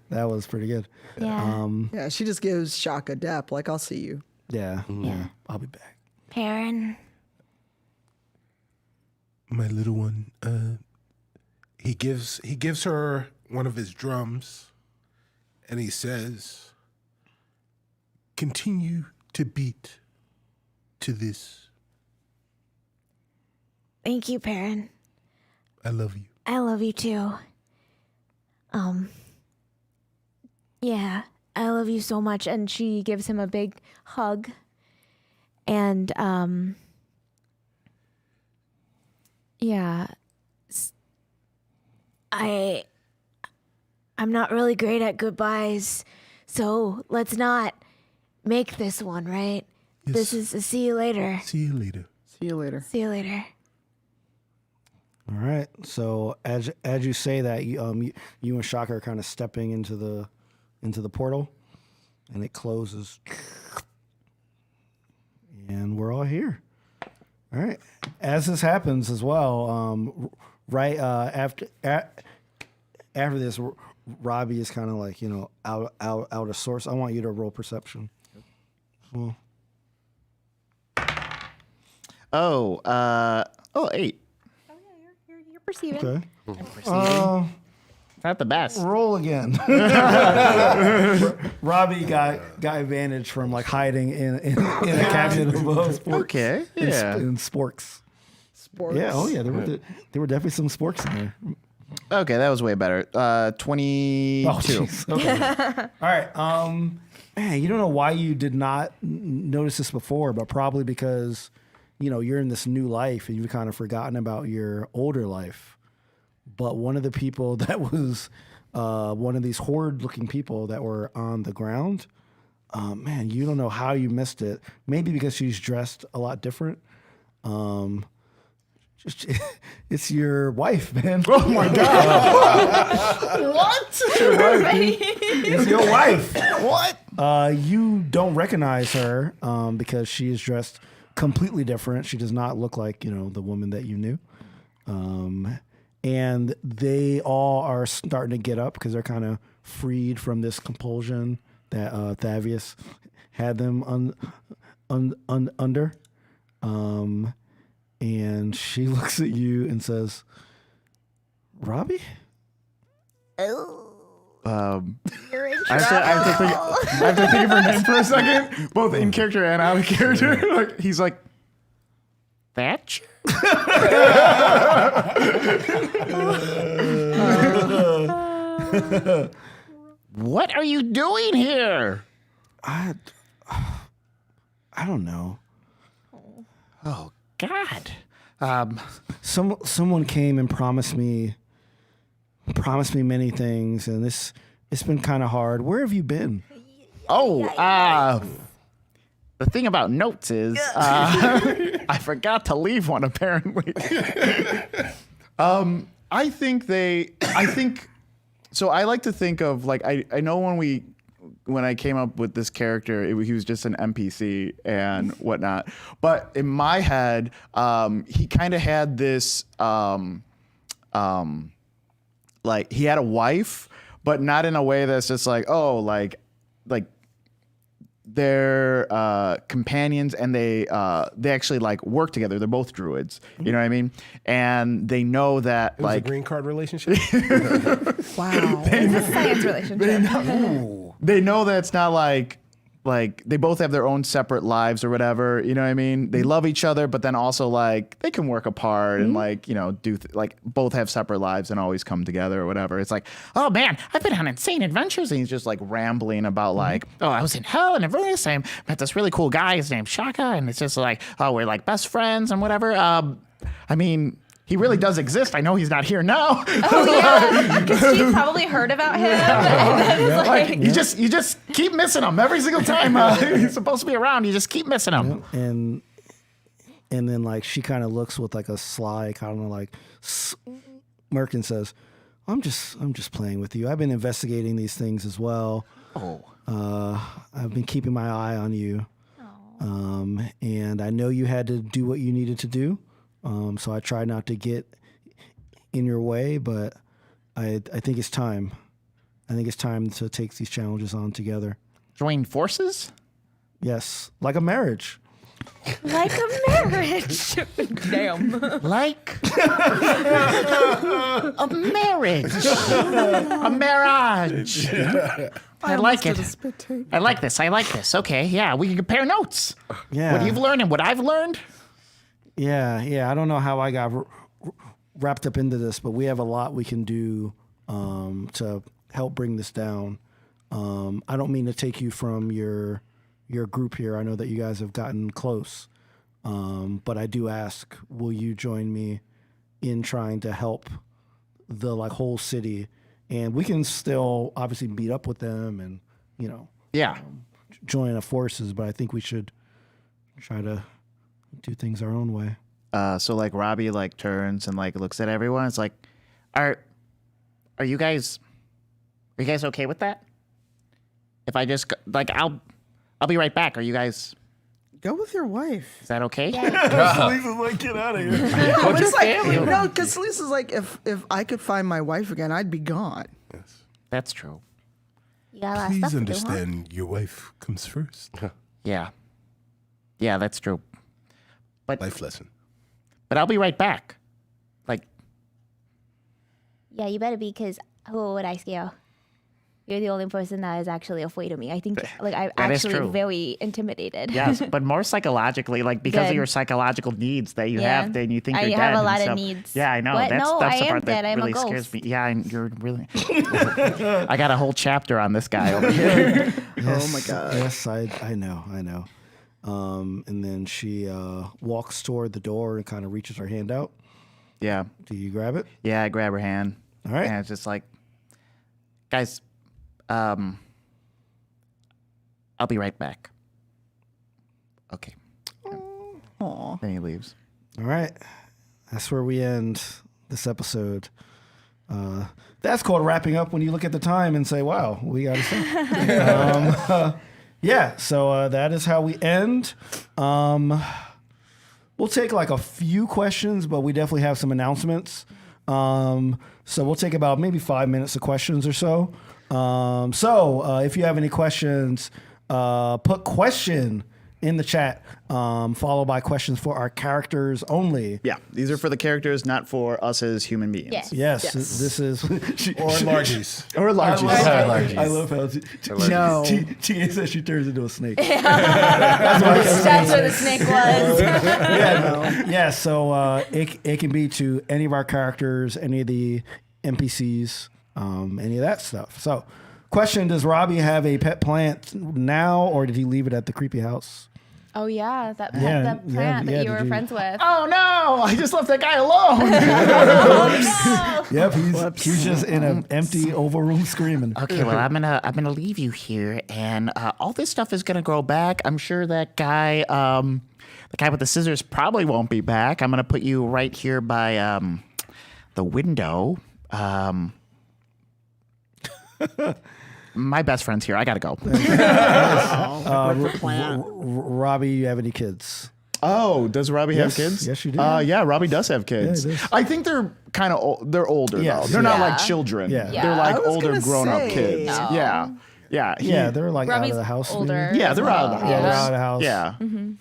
That was pretty good. Yeah. Yeah, she just gives Shaka dap, like, I'll see you. Yeah. I'll be back. Perrin. my little one. He gives her one of his drums, and he says, "Continue to beat to this. Thank you, Perrin. I love you." I love you too. Yeah, I love you so much. And she gives him a big hug. And, yeah, I'm not really great at goodbyes, so let's not make this one, right? Yes. This is a see you later. See you later. See you later. See you later. All right. So as you say that, you and Shaka are kind of stepping into the portal, and it closes, and we're all here. All right. As this happens as well, right after this, Robbie is kind of like, out of sorts. I want you to roll perception. Well, 8. Oh, yeah, you're perceiving. okay. Not the best. Roll again. Robbie got advantage from like hiding in a cabinet of sporks. Okay. Yeah. In sporks. Sports. Yeah. Oh yeah. There were definitely some sporks in there. Okay, that was way better. 22. Oh, jeez. Okay. All right. Man, you don't know why you did not notice this before, but probably because you're in this new life and you've kind of forgotten about your older life. But one of the people that was one of these horde-looking people that were on the ground, man, you don't know how you missed it. Maybe because she's dressed a lot different. It's your wife, man. Oh my God. What? It's your wife. What? You don't recognize her because she is dressed completely different. She does not look like the woman that you knew. And they all are starting to get up because they're kind of freed from this compulsion that Thavius had them under. And she looks at you and says, "Robbie?" You're in I have to think of her name for a second, both in character and out of character. Like he's like, Thatcher? What are you doing here? I don't know. Oh, God. Someone came and promised me many things, and it's been kind of hard. Where have you been? The thing about notes is I forgot to leave one, apparently. I think so. I like to think of like I know when I came up with this character, he was just an NPC and whatnot. But in my head, he kind of had this like he had a wife, but not in a way that's just like, oh, like they're companions, and they actually like work together. They're both druids, you know what I mean? And they know that It was like a green card relationship. Wow. It's a science relationship. they know that it's not like they both have their own separate lives or whatever, you know what I mean? They love each other, but then also like they can work apart and like, you know, like both have separate lives and always come together or whatever. It's like, oh man, I've been on insane adventures. And he's just like rambling about like, oh, I was in hell and Avernus. I met this really cool guy. His name's Shaka. And it's just like, oh, we're like best friends and whatever. I mean, he really does exist. I know he's not here now. Oh yeah, because she probably heard about him. And then it's like, You just keep missing him every single time he's supposed to be around. You just keep missing him. And then like she kind of looks with like a sly kind of like smirk and says, I'm just playing with you. I've been investigating these things as well. I've been keeping my eye on you. And I know you had to do what you needed to do. So I try not to get in your way, but I think it's time. I think it's time to take these challenges on together. Join forces? Yes, like a marriage. like a marriage. Damn. Like a marriage. A marriage. I like it. I like this. Okay, yeah, we can compare notes. Yeah. What you've learned and what I've learned. Yeah. I don't know how I got wrapped up into this, but we have a lot we can do to help bring this down. I don't mean to take you from your group here. I know that you guys have gotten close, but I do ask, will you join me in trying to help the like whole city? And we can still obviously meet up with them and Yeah. join our forces, but I think we should try to do things our own way. So like Robbie like turns and like looks at everyone. It's like, are you guys okay with that? If I just like I'll be right back. Are you guys? Go with your wife. Is that okay? Lisa's like, get out of here. It's like, no, because Lisa's like, if I could find my wife again, I'd be gone. That's true. You got a lot of Please stuff to do, huh? understand, your wife comes first. Yeah. Yeah, that's true. Life lesson. But I'll be right back. Like, Yeah, you better be, because who would I scare? You're the only person that is actually afraid of me. I think, like, I'm That is actually true. very intimidated. yes, but more psychologically, like because of Good. your psychological needs that you Yeah. have, then you think I you're have dead. a and lot of stuff. needs. Yeah, I know. What? That's No, that's I the am part that dead. I'm a really scares ghost. me. Yeah, and you're really. I got a whole chapter on this guy over here. Oh my God. Yes, I know. And then she walks toward the door and kind of reaches her hand out. Yeah, Do you grab it? yeah. I grab her hand. All right. And it's just like, guys, I'll be right back. Okay. Aw. Then he leaves. All right. That's where we end this episode. That's called wrapping up when you look at the time and say, wow, we got to stop. Yeah, so that is how we end. We'll take like a few questions, but we definitely have some announcements. So we'll take about maybe 5 minutes of questions or so. So if you have any questions, put question in the chat, followed by questions for our characters only. Yeah, these are for the characters, not for us as human beings. Yes. Yes, this is Or largies. Or larges. I love how No. TA says she turns into a snake. That's where the snake was. Yeah, so it can be to any of our characters, any of the NPCs, any of that stuff. So, question: does Robbie have a pet plant now, or did he leave it at the creepy house? Oh yeah, that Yeah, that plant yeah, that you did were you- friends with. Oh no! I just left that guy alone. Yep, he's just in an empty oval room screaming. Okay, well, I'm gonna leave you here, and all this stuff is gonna grow back. I'm sure that guy, the guy with the scissors, probably won't be back. I'm gonna put you right here by the window. My best friend's here. I gotta go. Robbie, you have any kids? Oh, does Robbie Yes, have kids? yes, you do. Yeah, Robbie does have kids. Yeah, he does. I think they're kind of they're older Yes, though. They're not yeah. like children. Yeah. Yeah. They're like I was older gonna grown-up say. kids. No. Yeah, yeah, Yeah, they're like out Robbie's of the house. older. yeah. as They're out of the well. house. They're out of the house. Yeah,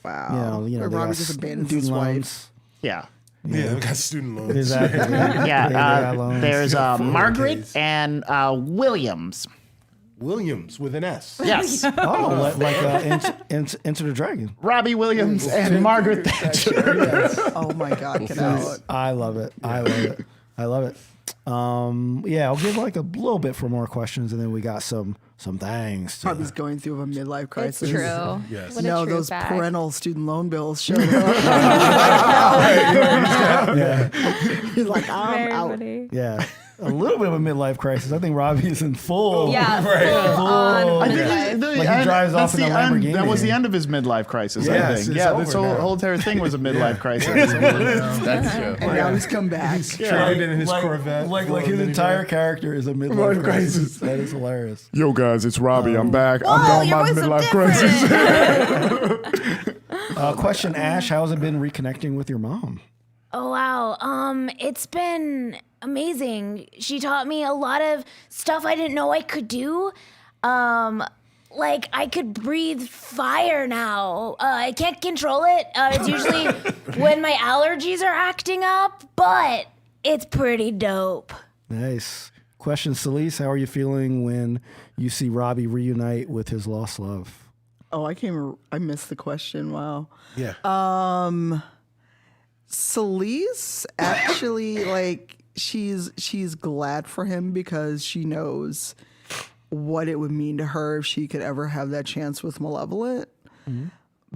Wow. You know, Or they Robbie got just abandons student his wife. loans. yeah. Yeah, we got student loans. Exactly. Yeah, They got loans. there's got Margaret 401ks. and Williams. Williams with an S. Yes, Oh, Enter the Dragon. Robbie Williams and Margaret Thatcher. Oh my God, get out. I love it. I love it. I love it. Yeah, I'll give like a little bit for more questions, and then we got some things. To, Robbie's going through a midlife It's crisis. true. Yes. What a No, true those fact. parental student loan bills showed up. He's like, I'm Very out. funny. yeah, a little bit of a midlife crisis. I think Robbie is in full. Yeah, full Full- on I think midlife. Like he drives off in a Lamborghini. That was the end of his midlife crisis. I Yes, think. it's Yeah, this over now. whole entire thing was a midlife crisis. That's true. And now he's come back. Traded in his like, Corvette. Like for a his minivan. entire character is a midlife crisis. That is hilarious. Yo, guys, it's Robbie. I'm back. Whoa, I'm your done my voice so midlife different. crisis. Question, Ash, how has it been reconnecting with your mom? Oh wow. It's been amazing. She taught me a lot of stuff I didn't know I could do. Like I could breathe fire now. I can't control it. It's usually when my allergies are acting up, but it's pretty dope. Nice. Question, Celise, how are you feeling when you see Robbie reunite with his lost love? Oh, I missed the question. Wow. Yeah. Celise actually like she's glad for him because she knows what it would mean to her if she could ever have that chance with Malevolent.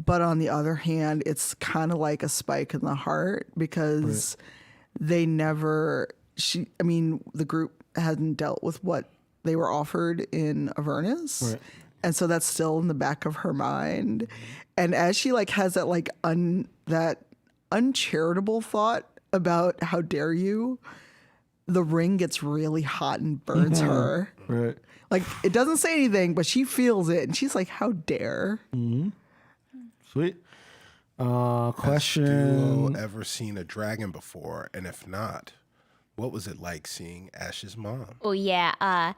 But on the other hand, it's kind of like a spike in the heart because they never the group hadn't dealt with what they were offered in Avernus. Right. And so that's still in the back of her mind. And as she like has that like that uncharitable thought about how dare you, the ring gets really hot and burns her. Right. Like it doesn't say anything, but she feels it and she's like, how dare? Sweet. Duo Question. ever seen a dragon before? And if not, what was it like seeing Ash's mom? Oh yeah.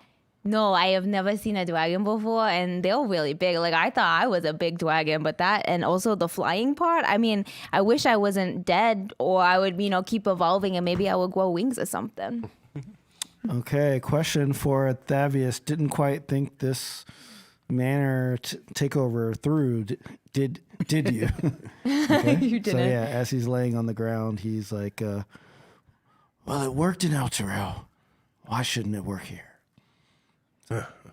No, I have never seen a dragon before, and they're really big. Like I thought I was a big dragon, but that and also the flying part. I mean, I wish I wasn't dead, or I would, keep evolving, and maybe I would grow wings or something. Okay. Question for Thavius. Didn't quite think this manner takeover through. Did you? Okay. You So didn't. yeah, as he's laying on the ground, he's like, "Well, it worked in El Terrell. Why shouldn't it work here?"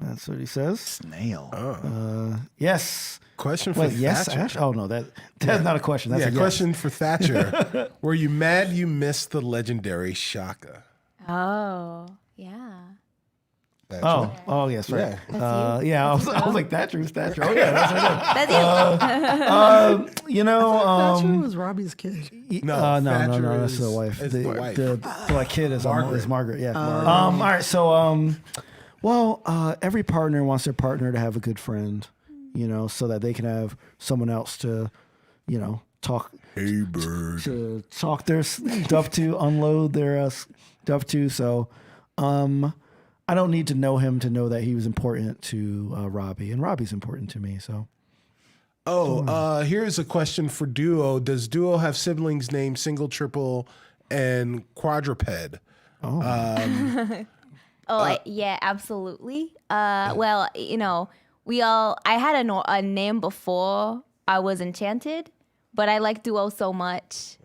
That's what he says. Snail. Yes. Question for Wait. Yes, Thatcher. Ash. Oh no, that's not a question. That's Yeah, a yes. question for Thatcher. Were you mad you missed the legendary Shaka? Oh, yeah. Oh, yes, right. Yeah. Yeah, I was like, Thatcher. Oh yeah, that's right. That's it. Thatcher was Robbie's kid. No, Thatcher that's is- the wife. is the wife. The black kid is Margaret. Yeah. Margaret. All right. So, every partner wants their partner to have a good friend, so that they can have someone else to, talk Hey, bird. to talk their stuff to, unload their stuff to. So, I don't need to know him to know that he was important to Robbie, and Robbie's important to me. So, Here's a question for Duo. Does Duo have siblings named Single, Triple, and Quadruped? Yeah, absolutely. Well, I had a name before I was Enchanted, but I like Duo so much.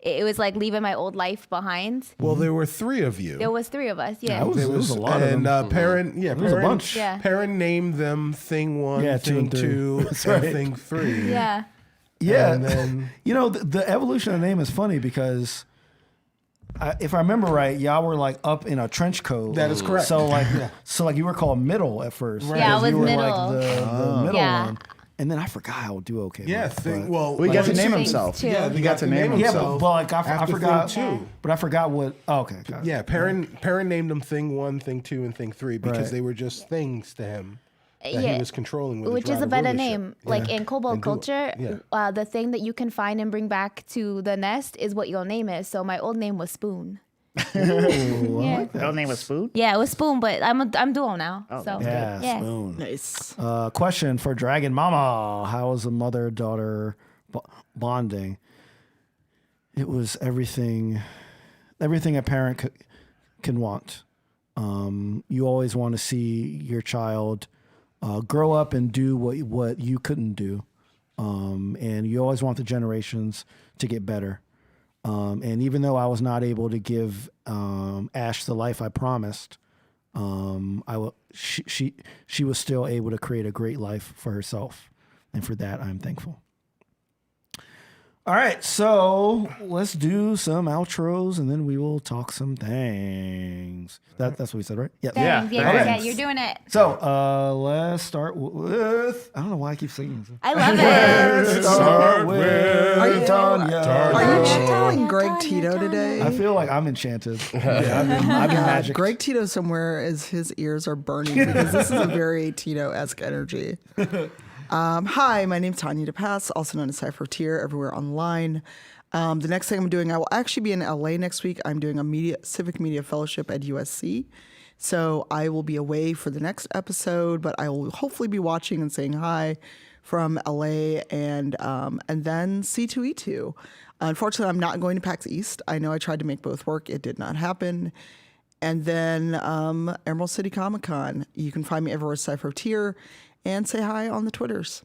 It was like leaving my old life behind. Well, there were 3 of you. There was 3 of us. Yeah. There was a lot of them. And Perrin, was a bunch. Yeah. Perrin named them Thing 1, Yeah, 2 Thing and 3. 2, That's and right. Thing 3. Yeah. Yeah. And then- the evolution of the name is funny because if I remember right, y'all were like up in a trench coat. That is correct. So like you were called Middle at first. Yeah, I because was you were Middle. like the middle Yeah. one. And then I forgot how Duo came. Yeah, up, Thing. but- Well, Well, he got to like- name Things himself. too. Yeah, He got to name Yeah, himself. but like I After forgot. Thing 2. But I forgot what. Oh, okay. got it. Yeah, Perrin named them Thing 1, Thing 2, and Thing 3 because Right. they were just things to him that Yeah. he was controlling with his Which is rod a of better rulership. name. Like in Kobold And Duo. culture, Yeah. the thing that you can find and bring back to the nest is what your name is. So my old name was Spoon. Yeah. Real name was Food. Yeah, it was Spoon, but I'm Duo now. so Yeah, yeah. Spoon. Nice. Question for Dragon Mama: how is the mother-daughter bonding? It was everything a parent can want. You always want to see your child grow up and do what you couldn't do, and you always want the generations to get better. And even though I was not able to give Ash the life I promised, she was still able to create a great life for herself, and for that I'm thankful. All right, so let's do some outros, and then we will talk some things. That's what we said, right? Yeah. Thanks. Yeah, Okay. yeah, you're doing it. So let's start with. I don't know why I keep singing this. I love it. Let's start with Tanya. Are you channeling Greg Tito today? I feel like I'm enchanted. Yeah, I'm in magic. Greg Tito somewhere as his ears are burning because this is a very Tito-esque energy. Hi, my name's Tanya DePass, also known as Cypher Tier, everywhere online. The next thing I'm doing, I will actually be in LA next week. I'm doing a civic media fellowship at USC. So I will be away for the next episode, but I will hopefully be watching and saying hi from LA and then C2E2. Unfortunately, I'm not going to PAX East. I know I tried to make both work. It did not happen. And then Emerald City Comic Con. You can find me everywhere, Cypher Tier, and say hi on the Twitters.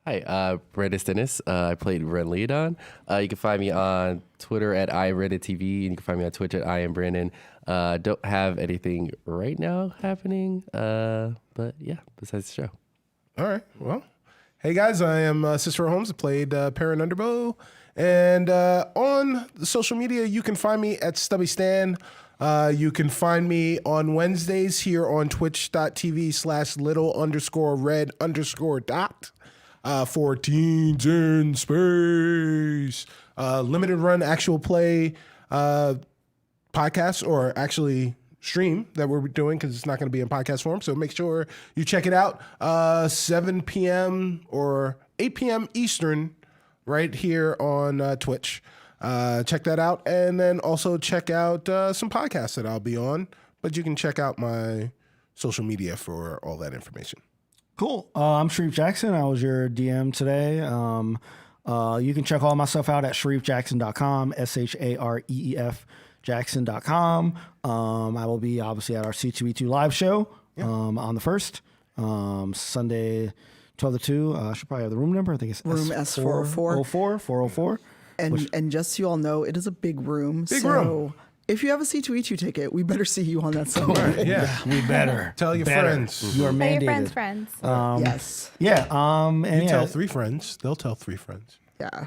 Hi, Brandon Stennis. I played Ren Leodon. You can find me on Twitter at IamRedditTV, and you can find me on Twitch at IamBrandon. Don't have anything right now happening, but yeah, besides the show. All right. Well, hey guys, I am Cicero Holmes. I played Perrin Underbow, and on the social media, you can find me at Stubby Stan. You can find me on Wednesdays here on twitch.tv/little_red_dot for Teens in Space. Limited run actual play podcast, or actually stream that we're doing because it's not going to be in podcast form. So make sure you check it out. 7 p.m. or 8 p.m. Eastern right here on Twitch. Check that out. And then also check out some podcasts that I'll be on. But you can check out my social media for all that information. Cool. I'm Sharif Jackson. I was your DM today. You can check all my stuff out at sharifjackson.com, SHAREEF Jackson.com. I will be obviously at our C2E2 live show on the 1st, Sunday, 12 to 2. I should probably have the room number. I think it's Room S404. 404. And just so you all know, it is a big room. Big so room. if you have a C2E2 ticket, we better see you on that Sunday. Yeah. We better. Tell your Better. friends. You are Tell mandated. your friends. Yes. Yeah. And You yeah, tell 3 friends, they'll tell 3 friends. Yeah.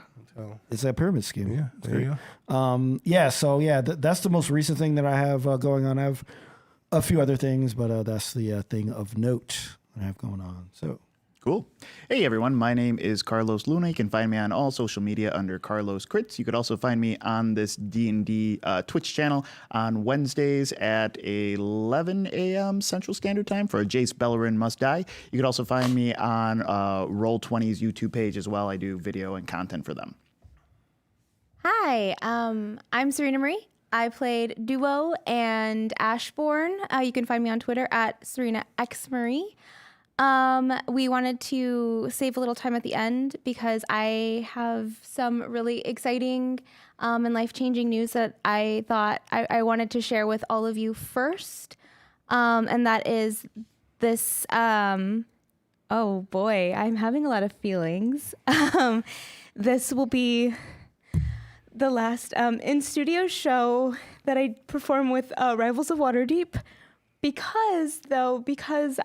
it's a pyramid scheme. Yeah, there you go. So that's the most recent thing that I have going on. I have a few other things, but that's the thing of note that I have going on. So Cool. Hey everyone, my name is Carlos Luna. You can find me on all social media under Carlos Crits. You could also find me on this D&D Twitch channel on Wednesdays at 11 a.m. Central Standard Time for Jace Bellerin Must Die. You could also find me on Roll20's YouTube page as well. I do video and content for them. Hi, I'm Serena Marie. I played Duo and Ashbourne. You can find me on Twitter at Serena X Marie. We wanted to save a little time at the end because I have some really exciting and life-changing news that I thought I wanted to share with all of you first. And that is this, oh boy, I'm having a lot of feelings. This will be the last in-studio show that I perform with Rivals of Waterdeep. Because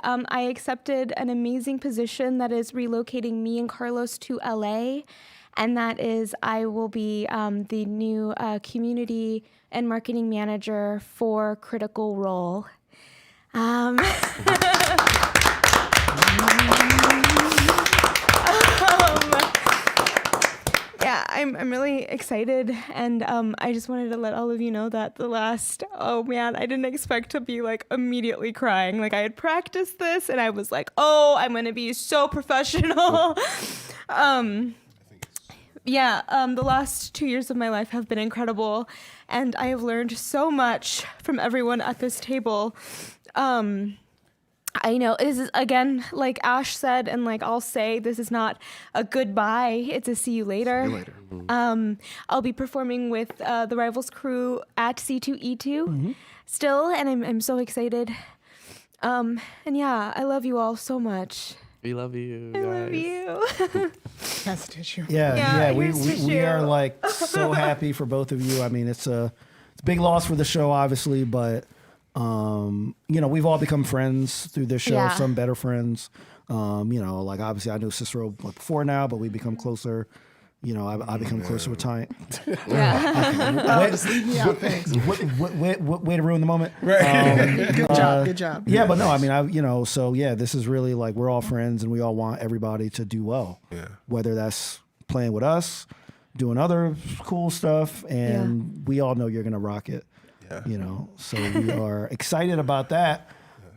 I accepted an amazing position that is relocating me and Carlos to LA, and that is I will be the new community and marketing manager for Critical Role. Yeah, I'm really excited, and I just wanted to let all of you know that I didn't expect to be like immediately crying. Like I had practiced this, and I was like, oh, I'm gonna be so professional. The last 2 years of my life have been incredible, and I have learned so much from everyone at this table. I know this is, again, like Ash said, and like I'll say, this is not a goodbye. It's a see you later. I'll be performing with the Rivals crew at C2E2 still, and I'm so excited. And yeah, I love you all so much. We love you. I love you. That's tissue. Yeah, we here's tissue. we are like so happy for both of you. I mean, it's a big loss for the show, obviously, but we've all become friends through this show. Yeah. Some better friends. Like obviously I knew Cicero before now, but we become closer. I become closer with time. Just leave me out, thanks. Way to ruin the moment. Right. Good job. Yeah, but no, I mean, so yeah, this is really like we're all friends and we all want everybody to do well. Yeah. Whether that's playing with us, doing other cool stuff, and we all know you're gonna rock it. Yeah. So we are excited about that.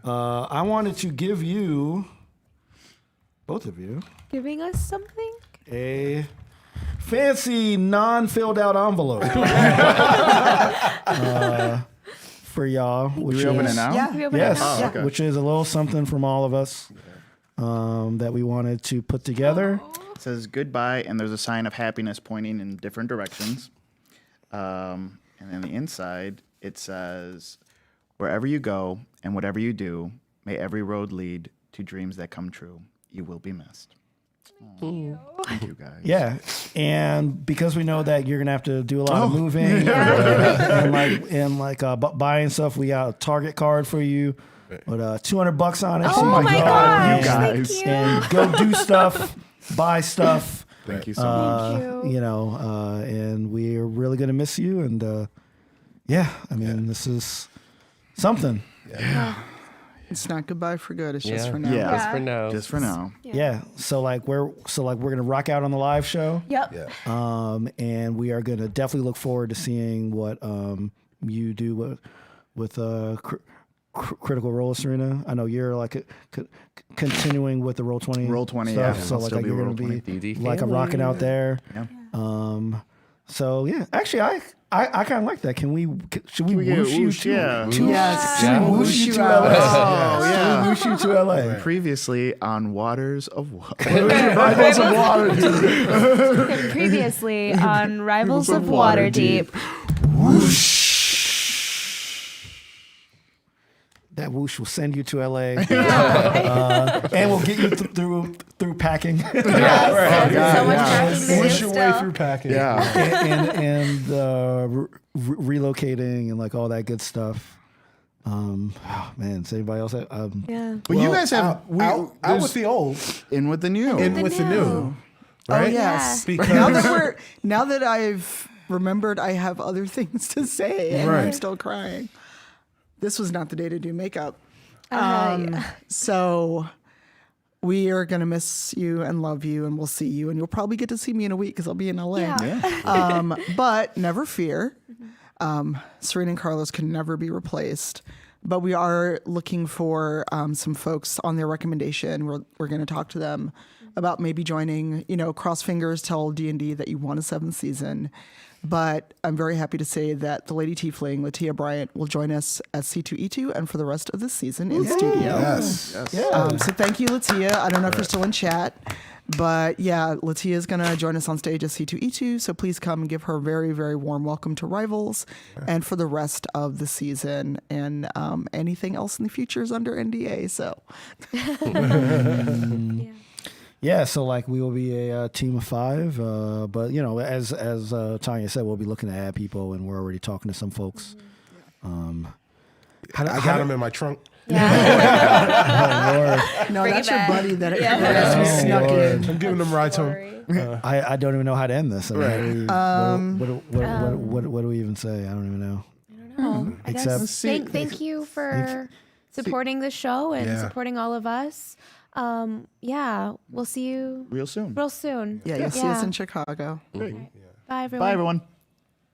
I wanted to give you, both of you, Giving us something? a fancy non-filled out envelope for y'all. Which We open is- it now? Yeah. We open Yes, it now. Oh, okay. which is a little something from all of us that we wanted to put together. It says goodbye, and there's a sign of happiness pointing in different directions. And then the inside, it says, wherever you go and whatever you do, may every road lead to dreams that come true. You will be missed. Thank you, guys. Yeah, and because we know that you're gonna have to do a lot of moving and buying stuff, we got a Target card for you with $200 on it. Oh you my can go gosh, you guys. thank you. and go do stuff, buy stuff. Thank you so much. Thank you. And we're really gonna miss you. And this is something. It's not goodbye for good. It's just Yeah. for now. Yeah. Just for now. Just for now. Yeah. So we're gonna rock out on the live show. Yep. Yeah. And we are gonna definitely look forward to seeing what you do with Critical Role, Serena. I know you're like continuing with the Roll20. Roll20, stuff, yeah. So I'll like still be you're gonna Roll20. be DD like I'm family. rocking out there. Yeah. So yeah, actually I kind of like that. Should we get whoosh you whoosh? to? Yeah. Yes. Should we whoosh you to LA? Oh, yeah. Should we whoosh you to LA? Previously on Waters of Water. Rivals of Waterdeep. Previously on Rivals of Waterdeep. That whoosh will send you to LA, and we'll get you through packing. So much tracking to do Push your way still. through packing. Yeah. and relocating and like all that good stuff. Oh man, does anybody else have? Yeah. But you guys have out with the old, in with the new. in with the new. Oh Right? yes. Because Now that I've remembered, I have other things to say, and I'm Right. still crying. This was not the day to do makeup. Yeah. So we are gonna miss you and love you, and we'll see you, and you'll probably get to see me in a week because I'll be in LA. Yeah. But never fear, Serena and Carlos can never be replaced. But we are looking for some folks on their recommendation. We're going to talk to them about maybe joining. Cross fingers, tell D&D that you want a 7th season. But I'm very happy to say that the Lady Tiefling, Latia Bryant, will join us as C2E2 and for the rest of the season in studio. Yes. So thank you, Latia. I don't know if you're still in chat, but yeah, Latia is going to join us on stage as C2E2. So please come and give her a very, very warm welcome to Rivals and for the rest of the season. And anything else in the future is under NDA. So Yeah, so like we will be a team of 5, but you know, as Tanya said, we'll be looking to add people, and we're already talking to some folks. I got him in my trunk. no, Bring that's it your back. buddy that has me snuck in. I'm giving him rides home. I don't even know how to end this. I mean, what do we even say? I don't even know. I guess Except thank you for supporting the show and supporting all of us. Yeah, we'll see you Real soon. real soon. Yeah, you'll see us in Chicago. Bye, everyone. Bye, everyone.